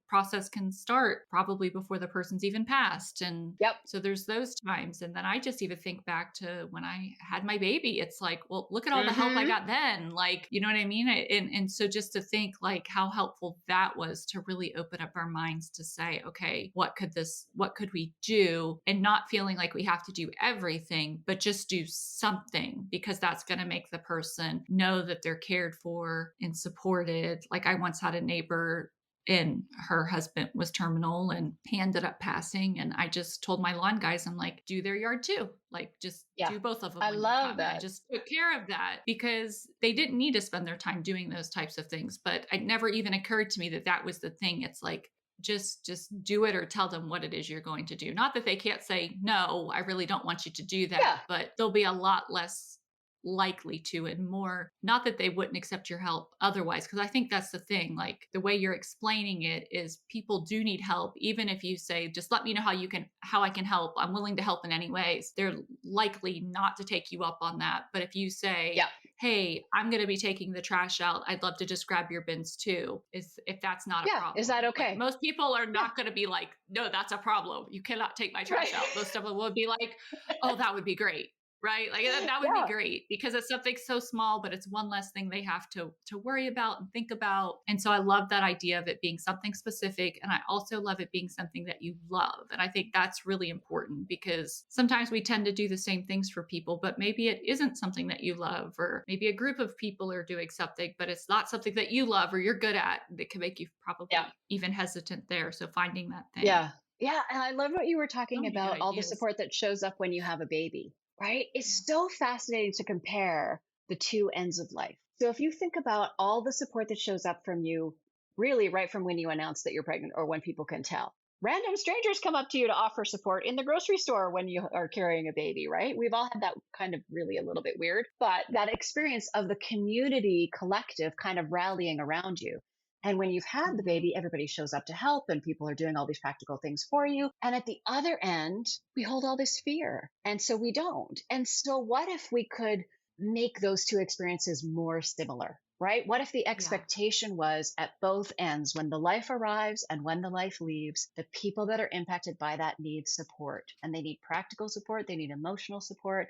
process can start probably before the person's even passed. And Yep. so there's those times. And then I just even think back to when I had my baby, it's like, well, look at all the help I got then. Like, you know what I mean? And so just to think like how helpful that was to really open up our minds to say, okay, what could we do? And not feeling like we have to do everything, but just do something, because that's going to make the person know that they're cared for and supported. Like, I once had a neighbor, and her husband was terminal and he ended up passing. And I just told my lawn guys, I'm like, do their yard too. Like, just do both of them. I when love you come. that. And I just took care of that, because they didn't need to spend their time doing those types of things. But it never even occurred to me that was the thing. It's like, just do it, or tell them what it is you're going to do. Not that they can't say, no, I really don't want you to do that, but they'll be a lot less likely to, and more, not that they wouldn't accept your help otherwise, because I think that's the thing. Like, the way you're explaining it is, people do need help. Even if you say, just let me know how I can help, I'm willing to help in any ways, they're likely not to take you up on that. But if you say, hey, I'm going to be taking the trash out, I'd love to just grab your bins too, if that's not a problem. Is that okay? Like, most people are not going to be like, no, that's a problem, you cannot take my trash out. Most of them will be like, oh, that would be great. Right? Like, that would be great, because it's something so small, but it's one less thing they have to worry about and think about. And so I love that idea of it being something specific. And I also love it being something that you love. And I think that's really important, because sometimes we tend to do the same things for people, but maybe it isn't something that you love, or maybe a group of people are doing something, but it's not something that you love or you're good at, that can make you probably even hesitant there. So finding that thing. Yeah. And I love what you were talking about, all the support that shows up when you have a baby. Right? It's so fascinating to compare the two ends of life. So if you think about all the support that shows up from you, really right from when you announce that you're pregnant, or when people can tell. Random strangers come up to you to offer support in the grocery store when you are carrying a baby, right? We've all had that kind of really a little bit weird, but that experience of the community collective kind of rallying around you. And when you've had the baby, everybody shows up to help, and people are doing all these practical things for you. And at the other end, we hold all this fear. And so we don't. And so what if we could make those two experiences more similar, right? What if the expectation was at both ends, when the life arrives and when the life leaves, the people that are impacted by that need support, and they need practical support, they need emotional support.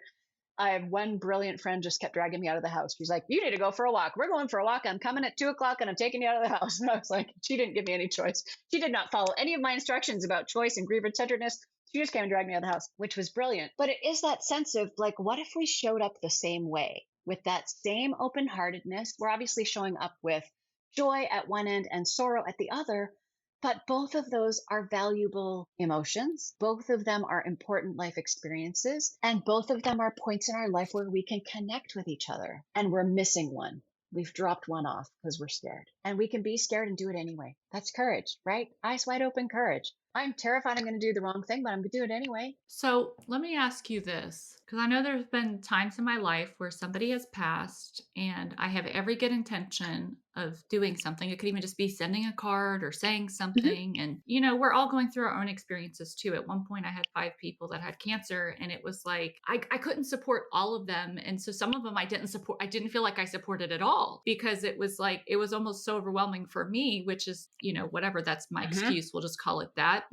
I have one brilliant friend just kept dragging me out of the house. She's like, you need to go for a walk. We're going for a walk. I'm coming at 2:00 and I'm taking you out of the house. And I was like, she didn't give me any choice. She did not follow any of my instructions about choice and grief or tenderness. She just came and dragged me out of the house, which was brilliant. But it is that sense of like, what if we showed up the same way, with that same open-heartedness? We're obviously showing up with joy at one end and sorrow at the other. But both of those are valuable emotions. Both of them are important life experiences. And both of them are points in our life where we can connect with each other. And we're missing one. We've dropped one off because we're scared. And we can be scared and do it anyway. That's courage, right? Eyes wide open courage. I'm terrified I'm going to do the wrong thing, but I'm going to do it anyway. So let me ask you this, because I know there's been times in my life where somebody has passed, and I have every good intention of doing something. It could even just be sending a card or saying Mhm. something. And, we're all going through our own experiences too. At one point, I had 5 people that had cancer, and it was like I couldn't support all of them. And so some of them I didn't support, I didn't feel like I supported at all because it was like, it was almost so overwhelming for me, which is, whatever, that's my Mhm. excuse. We'll just call it that.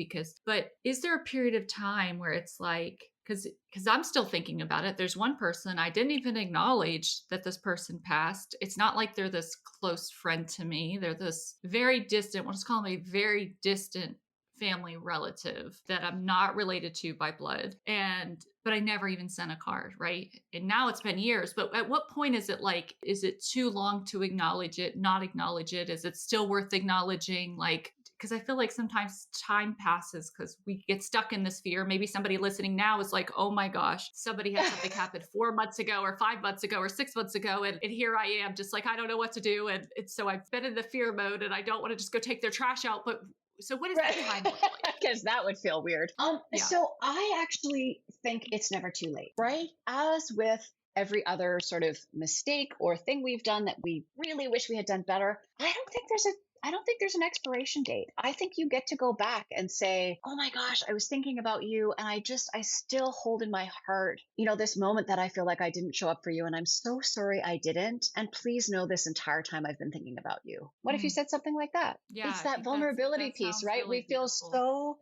But is there a period of time where it's like, because I'm still thinking about it. There's one person I didn't even acknowledge that this person passed. It's not like they're this close friend to me. They're this very distant, we'll just call them a very distant family relative that I'm not related to by blood. But I never even sent a card, right? And now it's been years. But at what point is it like, is it too long to acknowledge it, not acknowledge it? Is it still worth acknowledging? Like, because I feel like sometimes time passes because we get stuck in this fear. Maybe somebody listening now is like, oh my gosh, somebody had something happen 4 months ago or 5 months ago or 6 months ago. And here I am just like, I don't know what to do. And so I've been in the fear mode and I don't want to just go take their trash out. But so what does that Right. time look like? Because that would feel weird. Yeah. So I actually think it's never too late, right? As with every other sort of mistake or thing we've done that we really wish we had done better, I don't think there's an expiration date. I think you get to go back and say, "Oh my gosh, I was thinking about you and I still hold in my heart, this moment that I feel like I didn't show up for you and I'm so sorry I didn't. And please know this entire time I've been thinking about you." What if you Mm. said something like that? Yeah, It's I that think vulnerability that piece, sounds right? really We feel beautiful. so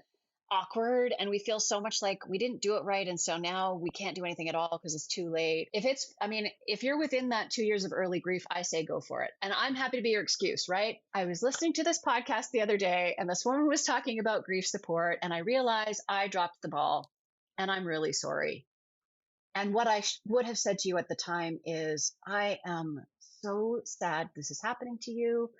awkward and we feel so much like we didn't do it right and so now we can't do anything at all because it's too late. If you're within that 2 years of early grief, I say go for it, and I'm happy to be your excuse, right? I was listening to this podcast the other day and this woman was talking about grief support and I realized I dropped the ball and I'm really sorry. And what I would have said to you at the time is, I am so sad this is happening to you.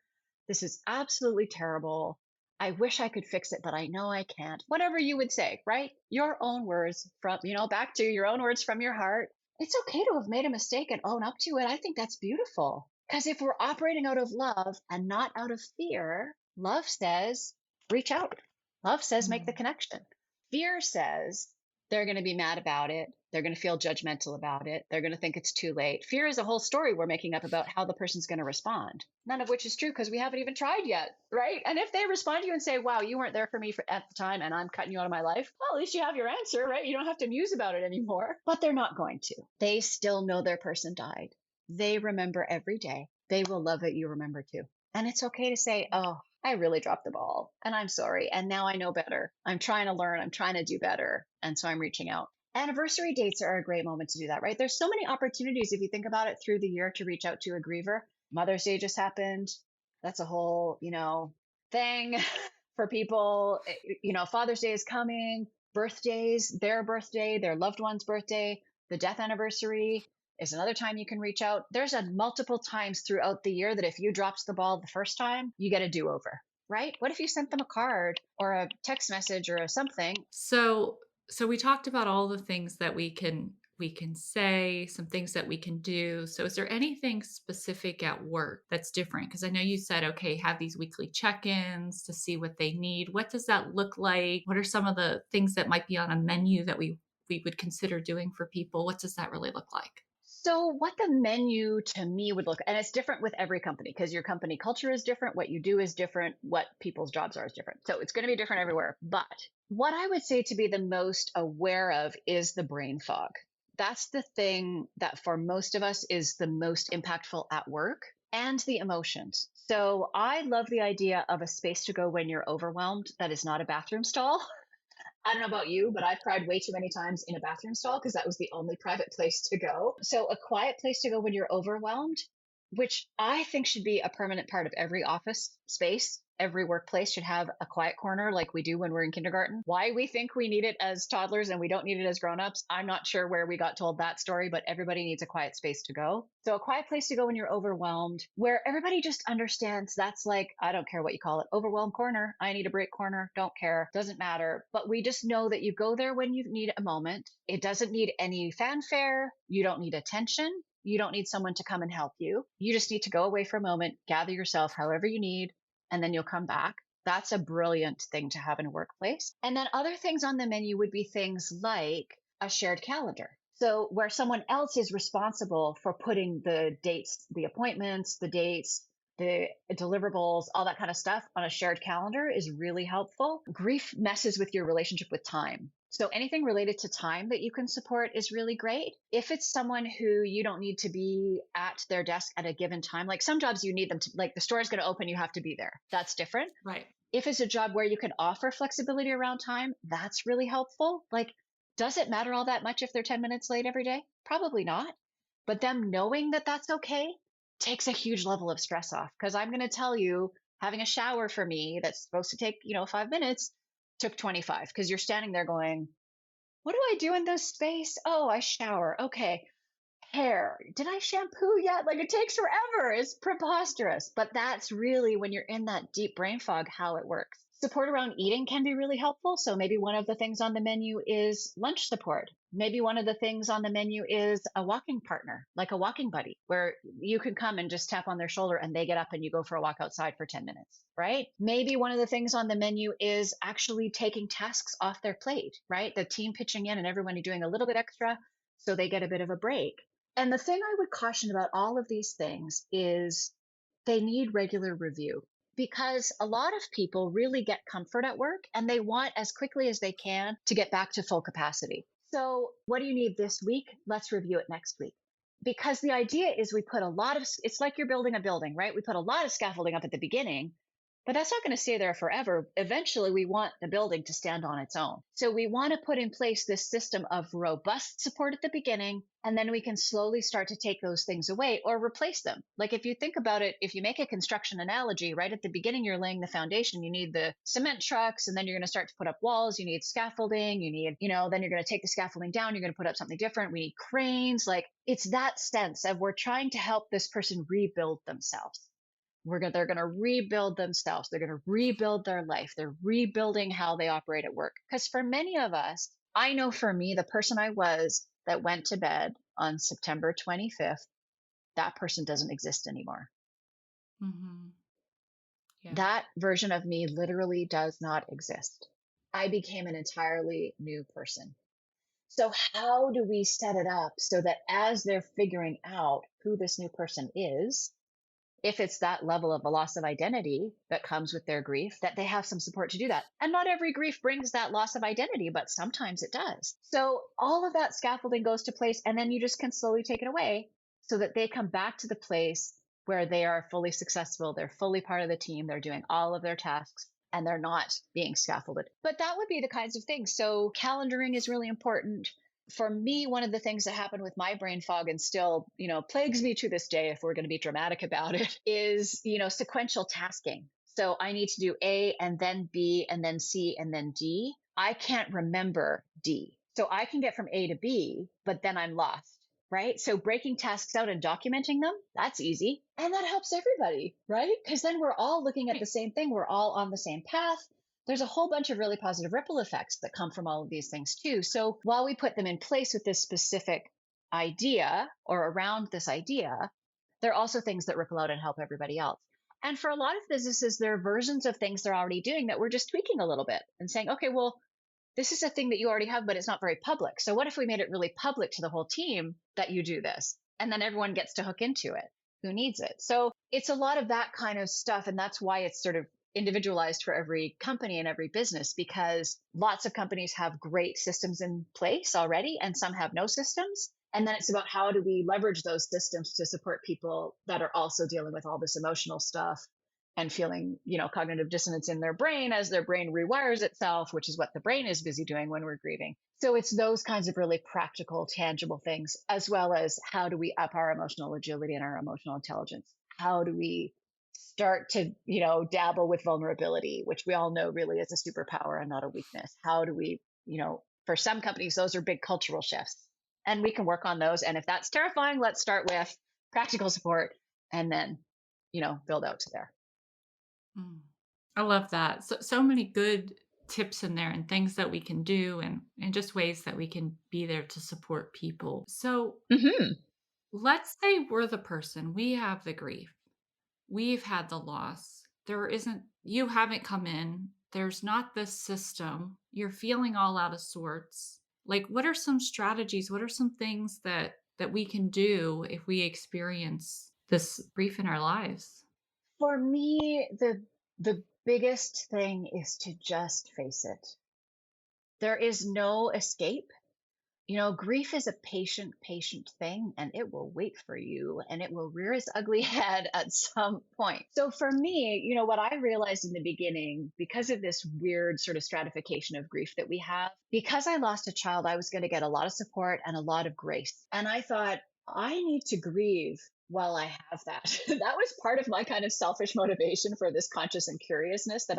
This is absolutely terrible. I wish I could fix it, but I know I can't. Whatever you would say, right? Your own words from, back to your own words from your heart. It's okay to have made a mistake and own up to it. I think that's beautiful. Because if we're operating out of love and not out of fear, love says, reach out. Love says, make the Mm. connection. Fear says, they're going to be mad about it. They're going to feel judgmental about it. They're going to think it's too late. Fear is a whole story we're making up about how the person's going to respond, none of which is true because we haven't even tried yet, right? And if they respond to you and say, wow, you weren't there for me at the time and I'm cutting you out of my life, well, at least you have your answer, right? You don't have to muse about it anymore. But they're not going to. They still know their person died. They remember every day. They will love that you remember too. And it's okay to say, oh, I really dropped the ball and I'm sorry. And now I know better. I'm trying to learn. I'm trying to do better. And so I'm reaching out. Anniversary dates are a great moment to do that, right? There's so many opportunities if you think about it through the year to reach out to a griever. Mother's Day just happened. That's a whole, thing for people. Father's Day is coming, birthdays, their birthday, their loved one's birthday, the death anniversary is another time you can reach out. There's a multiple times throughout the year that if you dropped the ball the first time, you get a do-over, right? What if you sent them a card or a text message or something? So we talked about all the things that we can say, some things that we can do. So is there anything specific at work that's different? Because I know you said, okay, have these weekly check-ins to see what they need. What does that look like? What are some of the things that might be on a menu that we would consider doing for people? What does that really look like? So what the menu to me would look, and it's different with every company because your company culture is different, what you do is different, what people's jobs are is different. So it's going to be different everywhere. But what I would say to be the most aware of is the brain fog. That's the thing that for most of us is the most impactful at work, and the emotions. So I love the idea of a space to go when you're overwhelmed that is not a bathroom stall. I don't know about you, but I've cried way too many times in a bathroom stall because that was the only private place to go. So a quiet place to go when you're overwhelmed, which I think should be a permanent part of every office space. Every workplace should have a quiet corner like we do when we're in kindergarten. Why we think we need it as toddlers and we don't need it as grown-ups, I'm not sure where we got told that story, but everybody needs a quiet space to go. So a quiet place to go when you're overwhelmed, where everybody just understands that's like, I don't care what you call it, overwhelmed corner, I need a break corner, don't care, doesn't matter. But we just know that you go there when you need a moment. It doesn't need any fanfare. You don't need attention. You don't need someone to come and help you. You just need to go away for a moment, gather yourself however you need, and then you'll come back. That's a brilliant thing to have in a workplace. And then other things on the menu would be things like a shared calendar. So where someone else is responsible for putting the dates, the appointments, the dates, the deliverables, all that kind of stuff on a shared calendar is really helpful. Grief messes with your relationship with time. So anything related to time that you can support is really great. If it's someone who you don't need to be at their desk at a given time, like some jobs you need them to, like the store is going to open, you have to be there. That's different. Right. If it's a job where you can offer flexibility around time, that's really helpful. Like, does it matter all that much if they're 10 minutes late every day? Probably not. But them knowing that that's okay takes a huge level of stress off. Because I'm going to tell you, having a shower for me that's supposed to take, 5 minutes took 25 because you're standing there going, what do I do in this space? Oh, I shower. Okay. Hair. Did I shampoo yet? Like it takes forever. It's preposterous. But that's really when you're in that deep brain fog, how it works. Support around eating can be really helpful. So maybe one of the things on the menu is lunch support. Maybe one of the things on the menu is a walking partner, like a walking buddy, where you can come and just tap on their shoulder and they get up and you go for a walk outside for 10 minutes, right? Maybe one of the things on the menu is actually taking tasks off their plate, right? The team pitching in and everybody doing a little bit extra so they get a bit of a break. And the thing I would caution about all of these things is they need regular review because a lot of people really get comfort at work and they want as quickly as they can to get back to full capacity. So, what do you need this week? Let's review it next week. Because the idea is we put a lot of, it's like you're building a building, right? We put a lot of scaffolding up at the beginning, but that's not going to stay there forever. Eventually, we want the building to stand on its own. So we want to put in place this system of robust support at the beginning, and then we can slowly start to take those things away or replace them. Like if you think about it, if you make a construction analogy, right at the beginning, you're laying the foundation, you need the cement trucks, and then you're going to start to put up walls, you need scaffolding, you need, then you're going to take the scaffolding down, you're going to put up something different. We need cranes. Like it's that sense of we're trying to help this person rebuild themselves. They're going to rebuild themselves. They're going to rebuild their life. They're rebuilding how they operate at work. Because for many of us, I know for me, the person I was that went to bed on September 25th, that person doesn't exist anymore. Mm-hmm. Yeah. That version of me literally does not exist. I became an entirely new person. So how do we set it up so that as they're figuring out who this new person is, if it's that level of a loss of identity that comes with their grief, that they have some support to do that. And not every grief brings that loss of identity, but sometimes it does. So all of that scaffolding goes to place, and then you just can slowly take it away so that they come back to the place where they are fully successful. They're fully part of the team. They're doing all of their tasks and they're not being scaffolded. But that would be the kinds of things. So calendaring is really important. For me, one of the things that happened with my brain fog and still, plagues me to this day, if we're going to be dramatic about it, is, sequential tasking. So I need to do A and then B and then C and then D. I can't remember D. So I can get from A to B, but then I'm lost, right? So breaking tasks out and documenting them, that's easy. And that helps everybody, right? Because then we're all looking at the same thing. We're all on the same path. There's a whole bunch of really positive ripple effects that come from all of these things too. So while we put them in place with this specific idea or around this idea, there are also things that ripple out and help everybody else. And for a lot of businesses, there are versions of things they're already doing that we're just tweaking a little bit and saying, okay, well, this is a thing that you already have, but it's not very public. So what if we made it really public to the whole team that you do this? And then everyone gets to hook into it who needs it. So it's a lot of that kind of stuff. And that's why it's sort of individualized for every company and every business, because lots of companies have great systems in place already and some have no systems. And then it's about how do we leverage those systems to support people that are also dealing with all this emotional stuff and feeling, cognitive dissonance in their brain as their brain rewires itself, which is what the brain is busy doing when we're grieving. So it's those kinds of really practical, tangible things, as well as how do we up our emotional agility and our emotional intelligence? How do we start to, dabble with vulnerability, which we all know really is a superpower and not a weakness? How do we, for some companies, those are big cultural shifts and we can work on those. And if that's terrifying, let's start with practical support and then, build out to there. I love that. So many good tips in there and things that we can do and just ways that we can be there to support people. So let's say we're the person, we have the grief. We've had the loss. You haven't come in. There's not this system. You're feeling all out of sorts. Like, what are some strategies? What are some things that we can do if we experience this grief in our lives? For me, the biggest thing is to just face it. There is no escape. Grief is a patient thing, and it will wait for you and it will rear its ugly head at some point. So for me, what I realized in the beginning, because of this weird sort of stratification of grief that we have, because I lost a child, I was going to get a lot of support and a lot of grace. And I thought, I need to grieve while I have that. That was part of my kind of selfish motivation for this conscious and curiousness that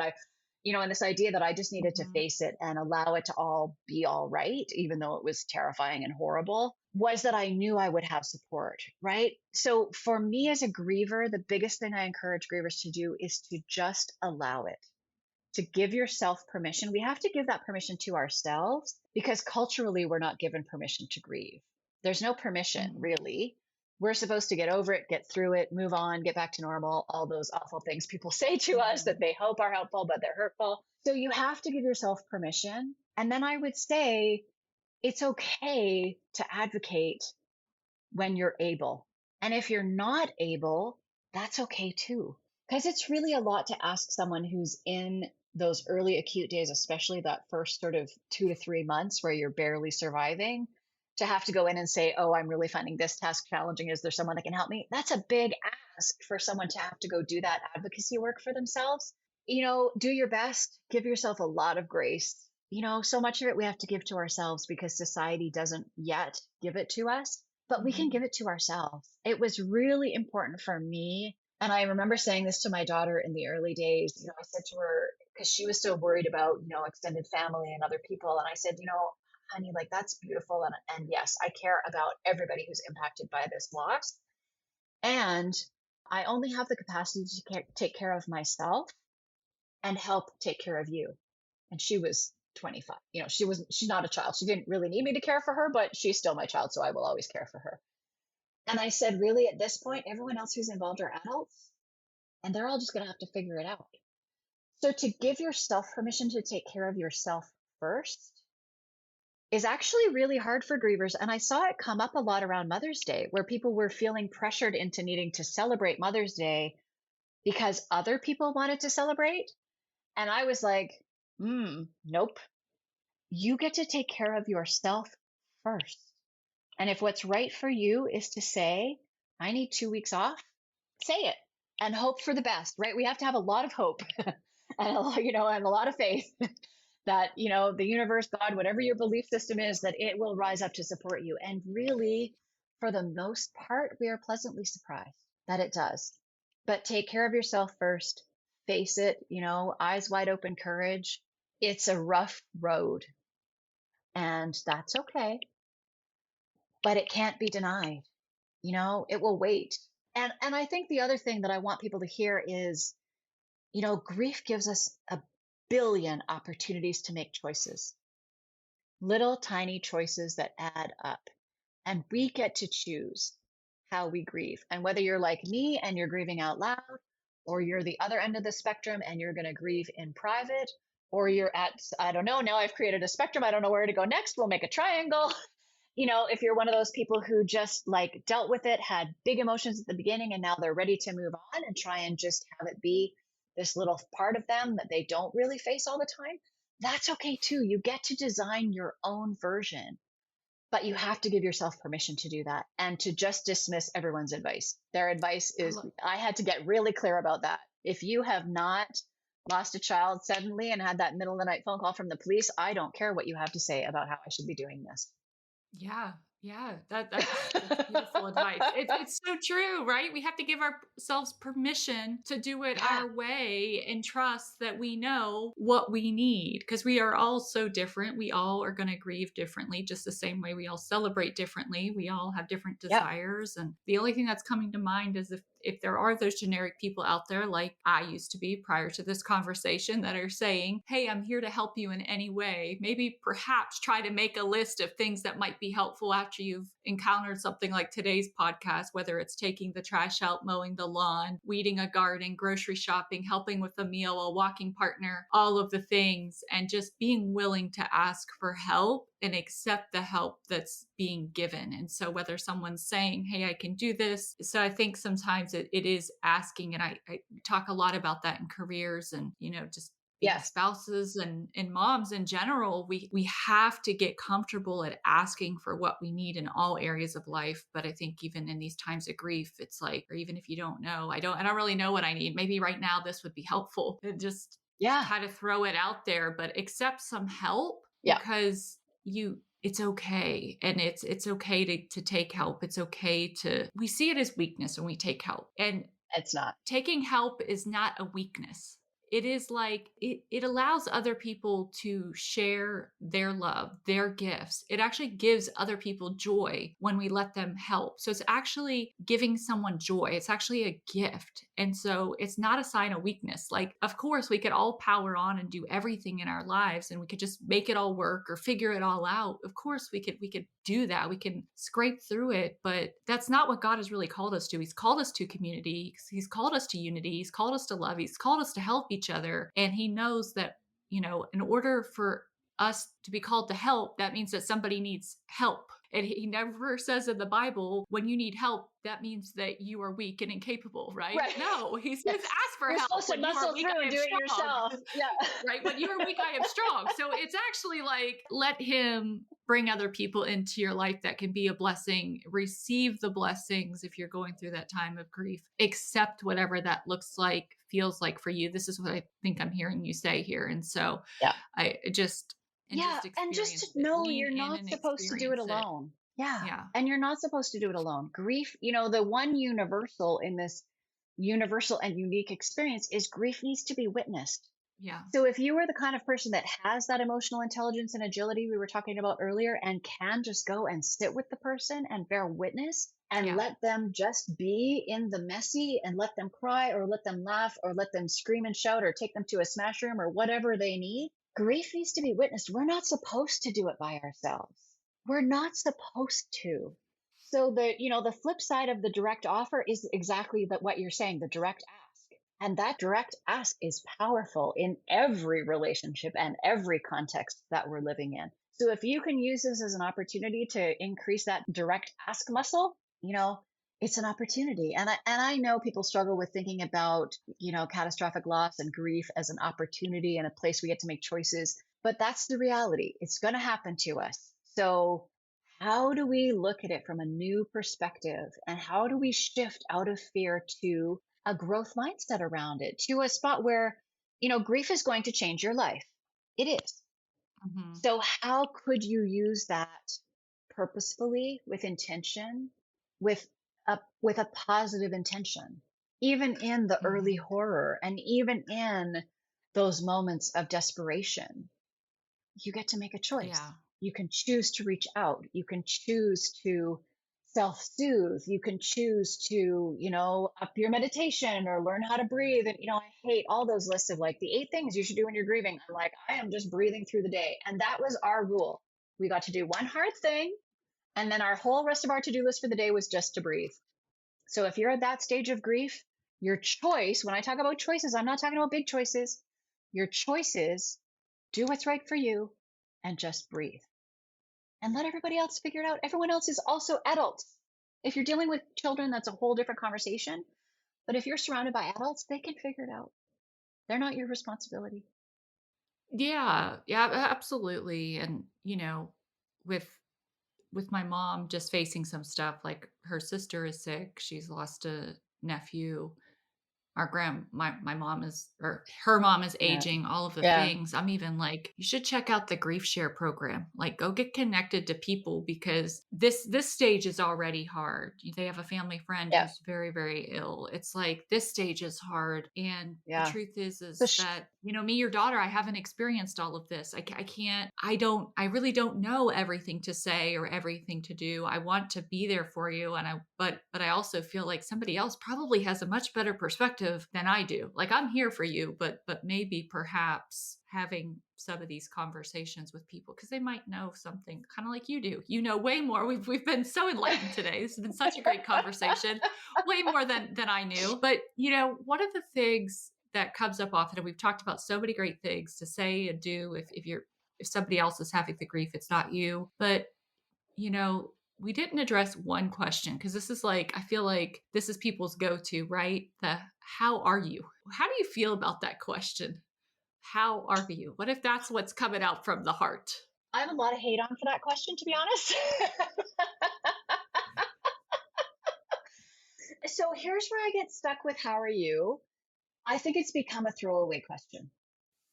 and this idea that I just needed to Mhm. face it and allow it to all be all right, even though it was terrifying and horrible, was that I knew I would have support, right? So for me as a griever, the biggest thing I encourage grievers to do is to just allow it, to give yourself permission. We have to give that permission to ourselves because culturally we're not given permission to grieve. There's no permission, Mhm. really. We're supposed to get over it, get through it, move on, get back to normal, all those awful things people say to us Mhm. that they hope are helpful, but they're hurtful. So you have to give yourself permission. And then I would say it's okay to advocate when you're able. And if you're not able, that's okay too. Because it's really a lot to ask someone who's in those early acute days, especially that first sort of 2 to 3 months where you're barely surviving, to have to go in and say, oh, I'm really finding this task challenging. Is there someone that can help me? That's a big ask for someone to have to go do that advocacy work for themselves. Do your best, give yourself a lot of grace. So much of it we have to give to ourselves because society doesn't yet give it to us, but we can Mhm. give it to ourselves. It was really important for me. And I remember saying this to my daughter in the early days. I said to her, because she was so worried about, extended family and other people. And I said, honey, like that's beautiful. And yes, I care about everybody who's impacted by this loss. And I only have the capacity to take care of myself and help take care of you. And she was 25. She's not a child. She didn't really need me to care for her, but she's still my child. So I will always care for her. And I said, really, at this point, everyone else who's involved are adults and they're all just going to have to figure it out. So to give yourself permission to take care of yourself first is actually really hard for grievers. And I saw it come up a lot around Mother's Day, where people were feeling pressured into needing to celebrate Mother's Day because other people wanted to celebrate. And I was like, nope. You get to take care of yourself first. And if what's right for you is to say, I need 2 weeks off, say it and hope for the best, right? We have to have a lot of hope and and a lot of faith that, the universe, God, whatever your belief system is, that it will rise up to support you. And really, for the most part, we are pleasantly surprised that it does. But take care of yourself first, face it, eyes wide open courage. It's a rough road and that's okay, but it can't be denied. It will wait. And I think the other thing that I want people to hear is, grief gives us a billion opportunities to make choices, little tiny choices that add up. And we get to choose how we grieve. And whether you're like me and you're grieving out loud, or you're the other end of the spectrum and you're going to grieve in private, or you're at, I don't know, now I've created a spectrum. I don't know where to go next. We'll make a triangle. If you're one of those people who just like dealt with it, had big emotions at the beginning, and now they're ready to move on and try and just have it be this little part of them that they don't really face all the time, that's okay too. You get to design your own version, but you have to give yourself permission to do that and to just dismiss everyone's advice. Their advice I is, love. I had to get really clear about that. If you have not lost a child suddenly and had that middle of the night phone call from the police, I don't care what you have to say about how I should be doing this. Yeah, yeah, that's beautiful advice. It's so true, right? We have to give ourselves permission to do it Yeah. our way and trust that we know what we need because we are all so different. We all are going to grieve differently, just the same way we all celebrate differently. We all have different Yep. desires, and the only thing that's coming to mind is if there are those generic people out there like I used to be prior to this conversation that are saying, hey, I'm here to help you in any way, maybe perhaps try to make a list of things that might be helpful after you've encountered something like today's podcast, whether it's taking the trash out, mowing the lawn, weeding a garden, grocery shopping, helping with a meal, a walking partner, all of the things, and just being willing to ask for help and accept the help that's being given. And so whether someone's saying, hey, I can do this. So I think sometimes it is asking, and I talk a lot about that in careers and, just being Yes. spouses and moms in general, we have to get comfortable at asking for what we need in all areas of life. But I think even in these times of grief, it's like, or even if you don't know, I don't really know what I need. Maybe right now this would be helpful. It just Yeah. kind of throw it out there, but accept some help Yeah. because it's okay. And it's okay to take help. It's okay we see it as weakness when we take help. And It's not. taking help is not a weakness. It is like it allows other people to share their love, their gifts. It actually gives other people joy when we let them help. So it's actually giving someone joy. It's actually a gift. And so it's not a sign of weakness. Like, of course, we could all power on and do everything in our lives and we could just make it all work or figure it all out. Of course, we could do that. We can scrape through it, but that's not what God has really called us to. He's called us to community. He's called us to unity. He's called us to love. He's called us to help each other. And he knows that, in order for us to be called to help, that means that somebody needs help. And he never says in the Bible, when you need help, that means that you are weak and incapable, right? Right. No, he says, Yes. ask for You're help. supposed to When you are muscle weak, through I and am do it strong. yourself. Yeah. Right? When you are weak, I am strong. So it's actually like, let him bring other people into your life that can be a blessing. Receive the blessings if you're going through that time of grief. Accept whatever that looks like, feels like for you. This is what I think I'm hearing you say here. And so Yeah. I just Yeah. And just to experience it. know Lean you're in not and supposed to do it experience it. alone. Yeah. Yeah. And you're not supposed to do it alone. Grief, the one universal in this universal and unique experience is grief needs to be witnessed. Yeah. So if you are the kind of person that has that emotional intelligence and agility we were talking about earlier and can just go and sit with the person and bear witness and Yeah. let them just be in the messy and let them cry or let them laugh or let them scream and shout or take them to a smash room or whatever they need, grief needs to be witnessed. We're not supposed to do it by ourselves. We're not supposed to. So the flip side of the direct offer is exactly what you're saying, the direct ask. And that direct ask is powerful in every relationship and every context that we're living in. So if you can use this as an opportunity to increase that direct ask muscle, it's an opportunity. And I know people struggle with thinking about, catastrophic loss and grief as an opportunity and a place we get to make choices, but that's the reality. It's going to happen to us. So how do we look at it from a new perspective? And how do we shift out of fear to a growth mindset around it, to a spot where, grief is going to change your life? It is. Mm-hmm. So how could you use that purposefully, with intention, with a positive intention, even in the early Mm-hmm. horror and even in those moments of desperation? You get to make a choice. Yeah. You can choose to reach out. You can choose to self-soothe. You can choose to, up your meditation or learn how to breathe. And, I hate all those lists of like the 8 things you should do when you're grieving. I'm like, I am just breathing through the day. And that was our rule. We got to do one hard thing. And then our whole rest of our to-do list for the day was just to breathe. So if you're at that stage of grief, your choice, when I talk about choices, I'm not talking about big choices. Your choice is do what's right for you and just breathe and let everybody else figure it out. Everyone else is also adults. If you're dealing with children, that's a whole different conversation. But if you're surrounded by adults, they can figure it out. They're not your responsibility. Yeah. Yeah, absolutely. And, with my mom just facing some stuff, like her sister is sick. She's lost a nephew. My mom is, or her mom is Yeah. aging, all of the Yeah. things. I'm even like, you should check out the grief share program. Like, go get connected to people because this stage is already hard. They have a family friend Yeah. who's very, very ill. It's like this stage is hard. And the Yeah. truth is So that, me, your daughter, I haven't experienced all of this. I really don't know everything to say or everything to do. I want to be there for you. But I also feel like somebody else probably has a much better perspective than I do. Like, I'm here for you, but maybe perhaps having some of these conversations with people because they might know something kind of like you do. You know way more. We've been so enlightened today. This has been such a great conversation, way more than I knew. But one of the things that comes up often, and we've talked about so many great things to say and do if you're if somebody else is having the grief, it's not you. But, you know, we didn't address one question because this is like, I feel like this is people's go to, right? The how are you? How do you feel about that question? How are you? What if that's what's coming out from the heart? I have a lot of hate on for that question, to be honest. So here's where I get stuck with how are you? I think it's become a throwaway question.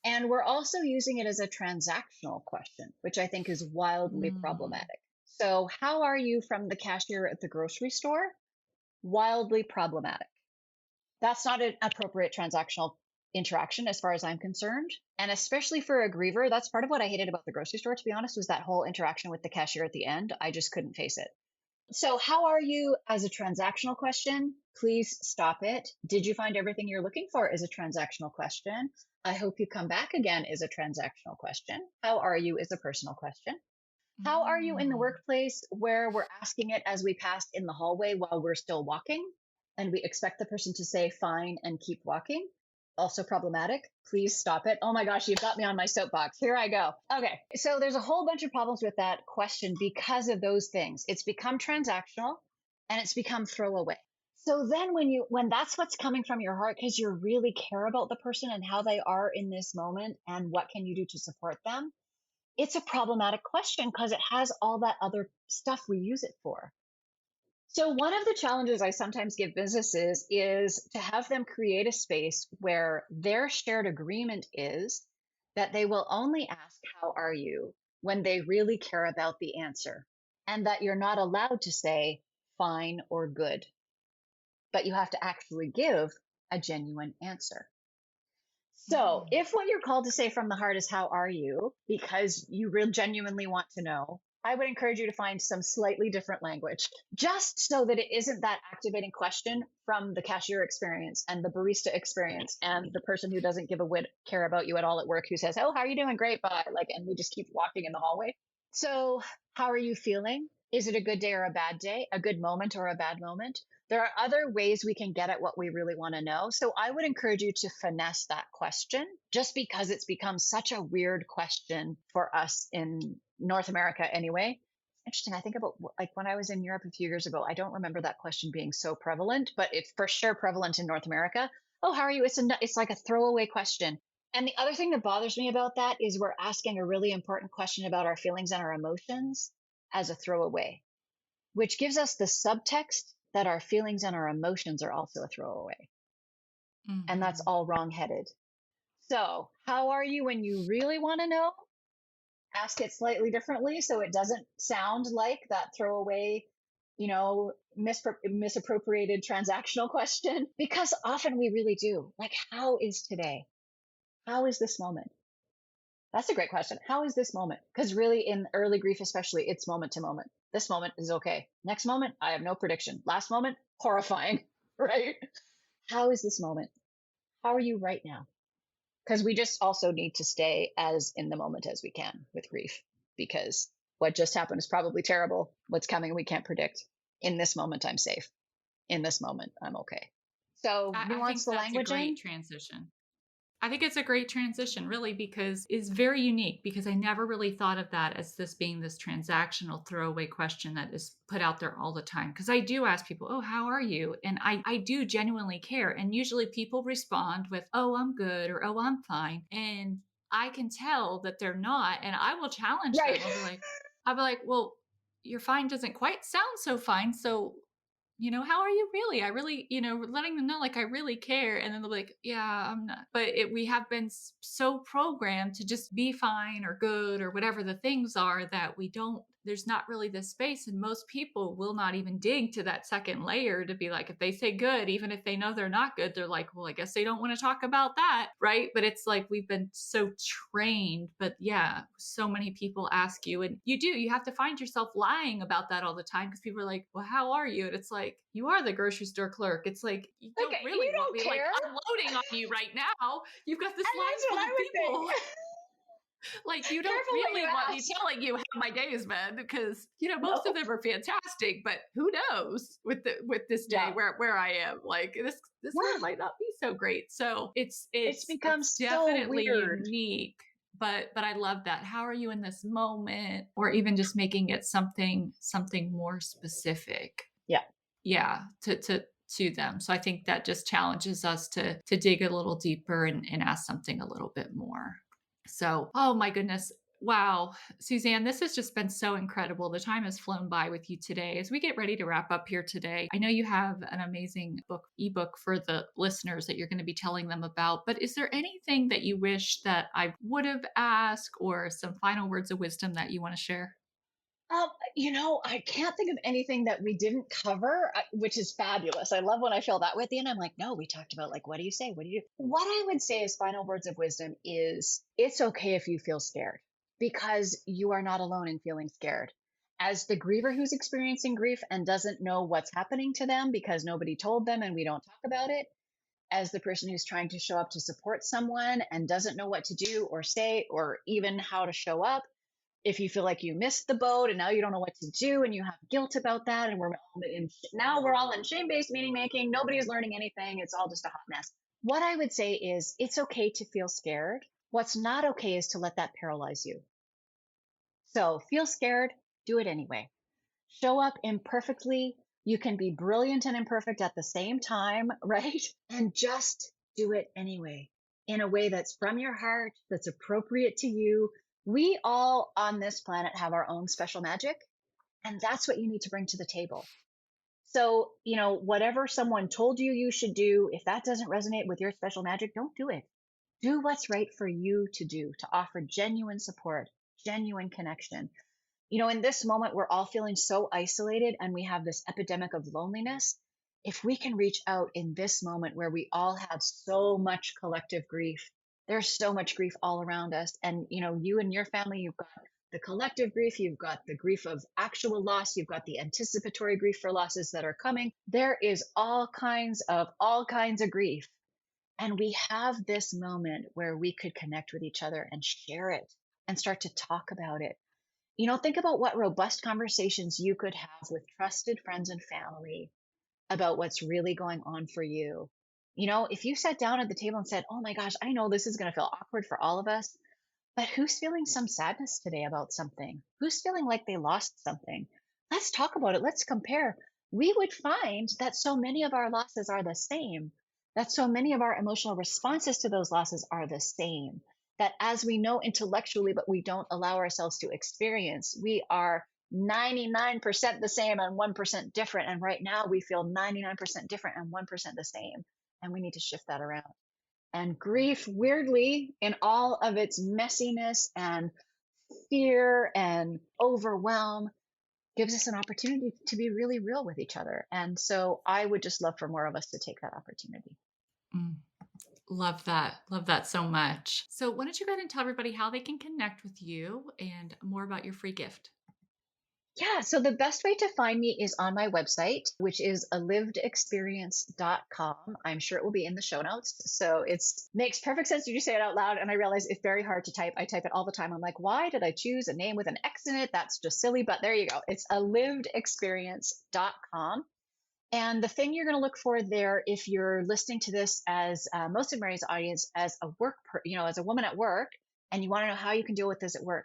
And we're also using it as a transactional question, which I think is wildly Mm. problematic. So, how are you from the cashier at the grocery store? Wildly problematic. That's not an appropriate transactional interaction as far as I'm concerned. And especially for a griever, that's part of what I hated about the grocery store, to be honest, was that whole interaction with the cashier at the end. I just couldn't face it. So, how are you as a transactional question? Please stop it. Did you find everything you're looking for is a transactional question. I hope you come back again is a transactional question. How are you is a personal question. How are you in the Mm. workplace where we're asking it as we pass in the hallway while we're still walking and we expect the person to say fine and keep walking? Also problematic. Please stop it. Oh my gosh, you've got me on my soapbox. Here I go. Okay. So there's a whole bunch of problems with that question because of those things. It's become transactional and it's become throwaway. So then when that's what's coming from your heart because you really care about the person and how they are in this moment and what can you do to support them, it's a problematic question because it has all that other stuff we use it for. So, one of the challenges I sometimes give businesses is to have them create a space where their shared agreement is that they will only ask, how are you, when they really care about the answer, and that you're not allowed to say fine or good, but you have to actually give a genuine answer. So, Mm. if what you're called to say from the heart is, how are you, because you really genuinely want to know, I would encourage you to find some slightly different language, just so that it isn't that activating question from the cashier experience and the barista experience and the person who doesn't give a whit care about you at all at work who says, oh, how are you doing? Great, bye. Like, and we just keep walking in the hallway. So, how are you feeling? Is it a good day or a bad day? A good moment or a bad moment? There are other ways we can get at what we really want to know. So I would encourage you to finesse that question just because it's become such a weird question for us in North America anyway. Interesting. I think about like when I was in Europe a few years ago, I don't remember that question being so prevalent, but it's for sure prevalent in North America. Oh, how are you? It's like a throwaway question. And the other thing that bothers me about that is we're asking a really important question about our feelings and our emotions as a throwaway, which gives us the subtext that our feelings and our emotions are also a throwaway. And that's Mhm. all wrong-headed. So, how are you when you really want to know? Ask it slightly differently so it doesn't sound like that throwaway, misappropriated transactional question. Because often we really do. Like, how is today? How is this moment? That's a great question. How is this moment? Because really, in early grief, especially, it's moment to moment. This moment is okay. Next moment, I have no prediction. Last moment, horrifying, right? How is this moment? How are you right now? Because we just also need to stay as in the moment as we can with grief, because what just happened is probably terrible. What's coming, we can't predict. In this moment, I'm safe. In this moment, I'm okay. So I nuance think the that's a languaging. great transition. I think it's a great transition, really, because it's very unique. Because I never really thought of that as this being this transactional throwaway question that is put out there all the time. Because I do ask people, oh, how are you? And I do genuinely care. And usually people respond with, oh, I'm good, or oh, I'm fine. And I can tell that they're not. And I will challenge Right. them. I'll be like, well, your fine doesn't quite sound so fine. So how are you really? I really, letting them know like I really care. And then they'll be like, yeah, I'm not. But we have been so programmed to just be fine or good or whatever the things are that there's not really this space. And most people will not even dig to that second layer to be like, if they say good, even if they know they're not good, they're like, well, I guess they don't want to talk about that. Right. But it's like we've been so trained. But yeah, so many people ask you, and you have to find yourself lying about that all the time because people are like, well, how are you? And it's like, you are the grocery store clerk. It's like, you Like, don't really you want don't me like care. unloading on you right now. You've got this And line that's what full I of would think. people. Like, you don't Careful what you really want me ask. telling you how my day has been because most of No. them are fantastic, but who knows with this day Yeah. where I am. Like, this one Well, might not be so great. So it's it's it's become it's so definitely weird. unique. but I love that. How are you in this moment? Or even just making it something more specific. Yeah. Yeah, to them. So I think that just challenges us to dig a little deeper and ask something a little bit more. So, oh my goodness. Wow. Suzanne, this has just been so incredible. The time has flown by with you today. As we get ready to wrap up here today, I know you have an amazing ebook for the listeners that you're going to be telling them about, but is there anything that you wish that I would have asked or some final words of wisdom that you want to share? I can't think of anything that we didn't cover, which is fabulous. I love when I feel that way at the end. I'm like, no, we talked about like, what do you say? What do you do? What I would say as final words of wisdom is it's okay if you feel scared because you are not alone in feeling scared. As the griever who's experiencing grief and doesn't know what's happening to them because nobody told them and we don't talk about it, as the person who's trying to show up to support someone and doesn't know what to do or say or even how to show up, if you feel like you missed the boat and now you don't know what to do and you have guilt about that and now we're all in shame-based meaning making, nobody's learning anything, it's all just a hot mess. What I would say is it's okay to feel scared. What's not okay is to let that paralyze you. So feel scared, do it anyway. Show up imperfectly. You can be brilliant and imperfect at the same time, right? And just do it anyway in a way that's from your heart, that's appropriate to you. We all on this planet have our own special magic, and that's what you need to bring to the table. So, whatever someone told you you should do, if that doesn't resonate with your special magic, don't do it. Do what's right for you to do, to offer genuine support, genuine connection. In this moment, we're all feeling so isolated and we have this epidemic of loneliness. If we can reach out in this moment where we all have so much collective grief, there's so much grief all around us. And, you and your family, you've got the collective grief, you've got the grief of actual loss, you've got the anticipatory grief for losses that are coming. There is all kinds of grief. And we have this moment where we could connect with each other and share it and start to talk about it. Think about what robust conversations you could have with trusted friends and family about what's really going on for you. If you sat down at the table and said, oh my gosh, I know this is going to feel awkward for all of us, but who's feeling some sadness today about something? Who's feeling like they lost something? Let's talk about it. Let's compare. We would find that so many of our losses are the same, that so many of our emotional responses to those losses are the same, that as we know intellectually, but we don't allow ourselves to experience, we are 99% the same and 1% different. And right now we feel 99% different and 1% the same. And we need to shift that around. And grief, weirdly, in all of its messiness and fear and overwhelm, gives us an opportunity to be really real with each other. And so I would just love for more of us to take that opportunity. Mm. Love that. Love that so much. So, why don't you go ahead and tell everybody how they can connect with you and more about your free gift? Yeah, so the best way to find me is on my website, which is alivedexperience.com. I'm sure it will be in the show notes. So it makes perfect sense you just say it out loud. And I realize it's very hard to type. I type it all the time. I'm like, why did I choose a name with an X in it? That's just silly. But there you go. It's alivedexperience.com. And the thing you're going to look for there, if you're listening to this as most of Mary's audience, as a as a woman at work, and you want to know how you can deal with this at work,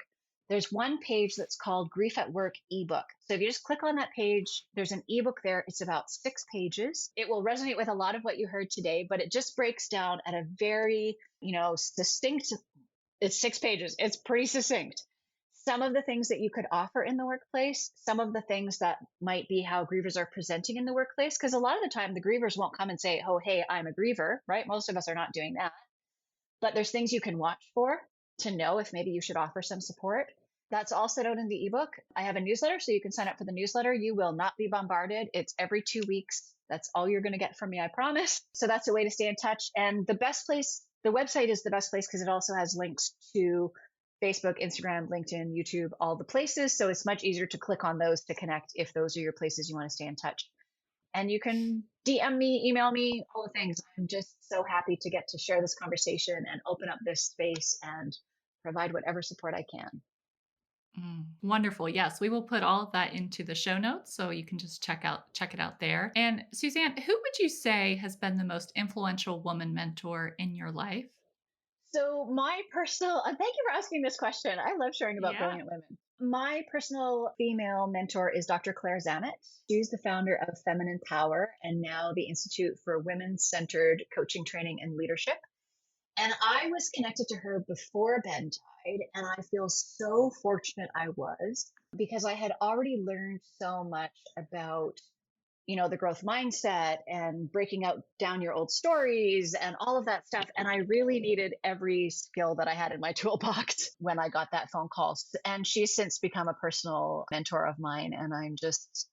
there's one page that's called Grief at Work ebook. So if you just click on that page, there's an ebook there. It's about 6 pages. It will resonate with a lot of what you heard today, but it just breaks down at a very, succinct. It's 6 pages. It's pretty succinct. Some of the things that you could offer in the workplace, some of the things that might be how grievers are presenting in the workplace, because a lot of the time the grievers won't come and say, oh, hey, I'm a griever, right? Most of us are not doing that. But there's things you can watch for to know if maybe you should offer some support. That's all set out in the ebook. I have a newsletter, so you can sign up for the newsletter. You will not be bombarded. It's every 2 weeks. That's all you're going to get from me, I promise. So that's a way to stay in touch. And the website is the best place because it also has links to Facebook, Instagram, LinkedIn, YouTube, all the places. So it's much easier to click on those to connect if those are your places you want to stay in touch. And you can DM me, email me, all the things. I'm just so happy to get to share this conversation and open up this space and provide whatever support I can. Wonderful. Yes, we will put all of that into the show notes so you can just check it out there. And Suzanne, who would you say has been the most influential woman mentor in your life? So my personal, thank you for asking this question. I love sharing about Yeah. brilliant women. My personal female mentor is Dr. Claire Zammit. She's the founder of Feminine Power and now the Institute for Women-Centered Coaching, Training, and Leadership. And I was connected to her before Ben died, and I feel so fortunate I was because I had already learned so much about the growth mindset and breaking out down your old stories and all of that stuff. And I really needed every skill that I had in my toolbox when I got that phone call. And she's since become a personal mentor of mine. And I'm just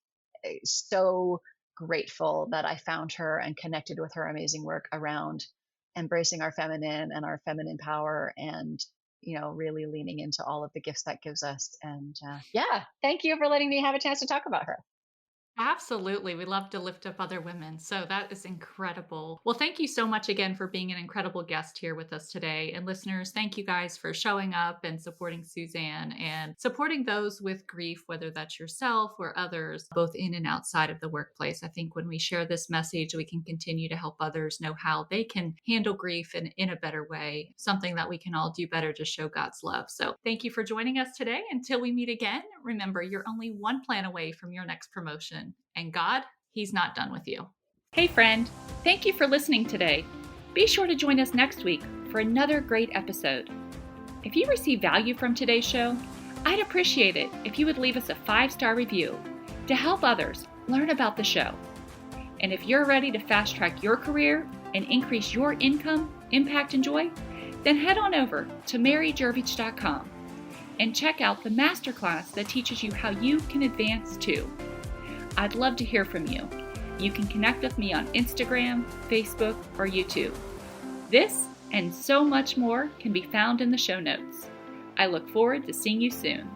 so grateful that I found her and connected with her amazing work around embracing our feminine and our feminine power and really leaning into all of the gifts that gives us. And yeah, thank you for letting me have a chance to talk about her. Absolutely. We love to lift up other women. So that is incredible. Well, thank you so much again for being an incredible guest here with us today. And listeners, thank you guys for showing up and supporting Suzanne and supporting those with grief, whether that's yourself or others, both in and outside of the workplace. I think when we share this message, we can continue to help others know how they can handle grief in a better way, something that we can all do better to show God's love. So thank you for joining us today. Until we meet again, remember, you're only one plan away from your next promotion. And God, He's not done with you. Hey, friend, thank you for listening today. Be sure to join us next week for another great episode. If you receive value from today's show, I'd appreciate it if you would leave us a 5-star review to help others learn about the show. And if you're ready to fast track your career and increase your income, impact, and joy, then head on over to maryjervich.com and check out the masterclass that teaches you how you can advance too. I'd love to hear from you. You can connect with me on Instagram, Facebook, or YouTube. This and so much more can be found in the show notes. I look forward to seeing you soon.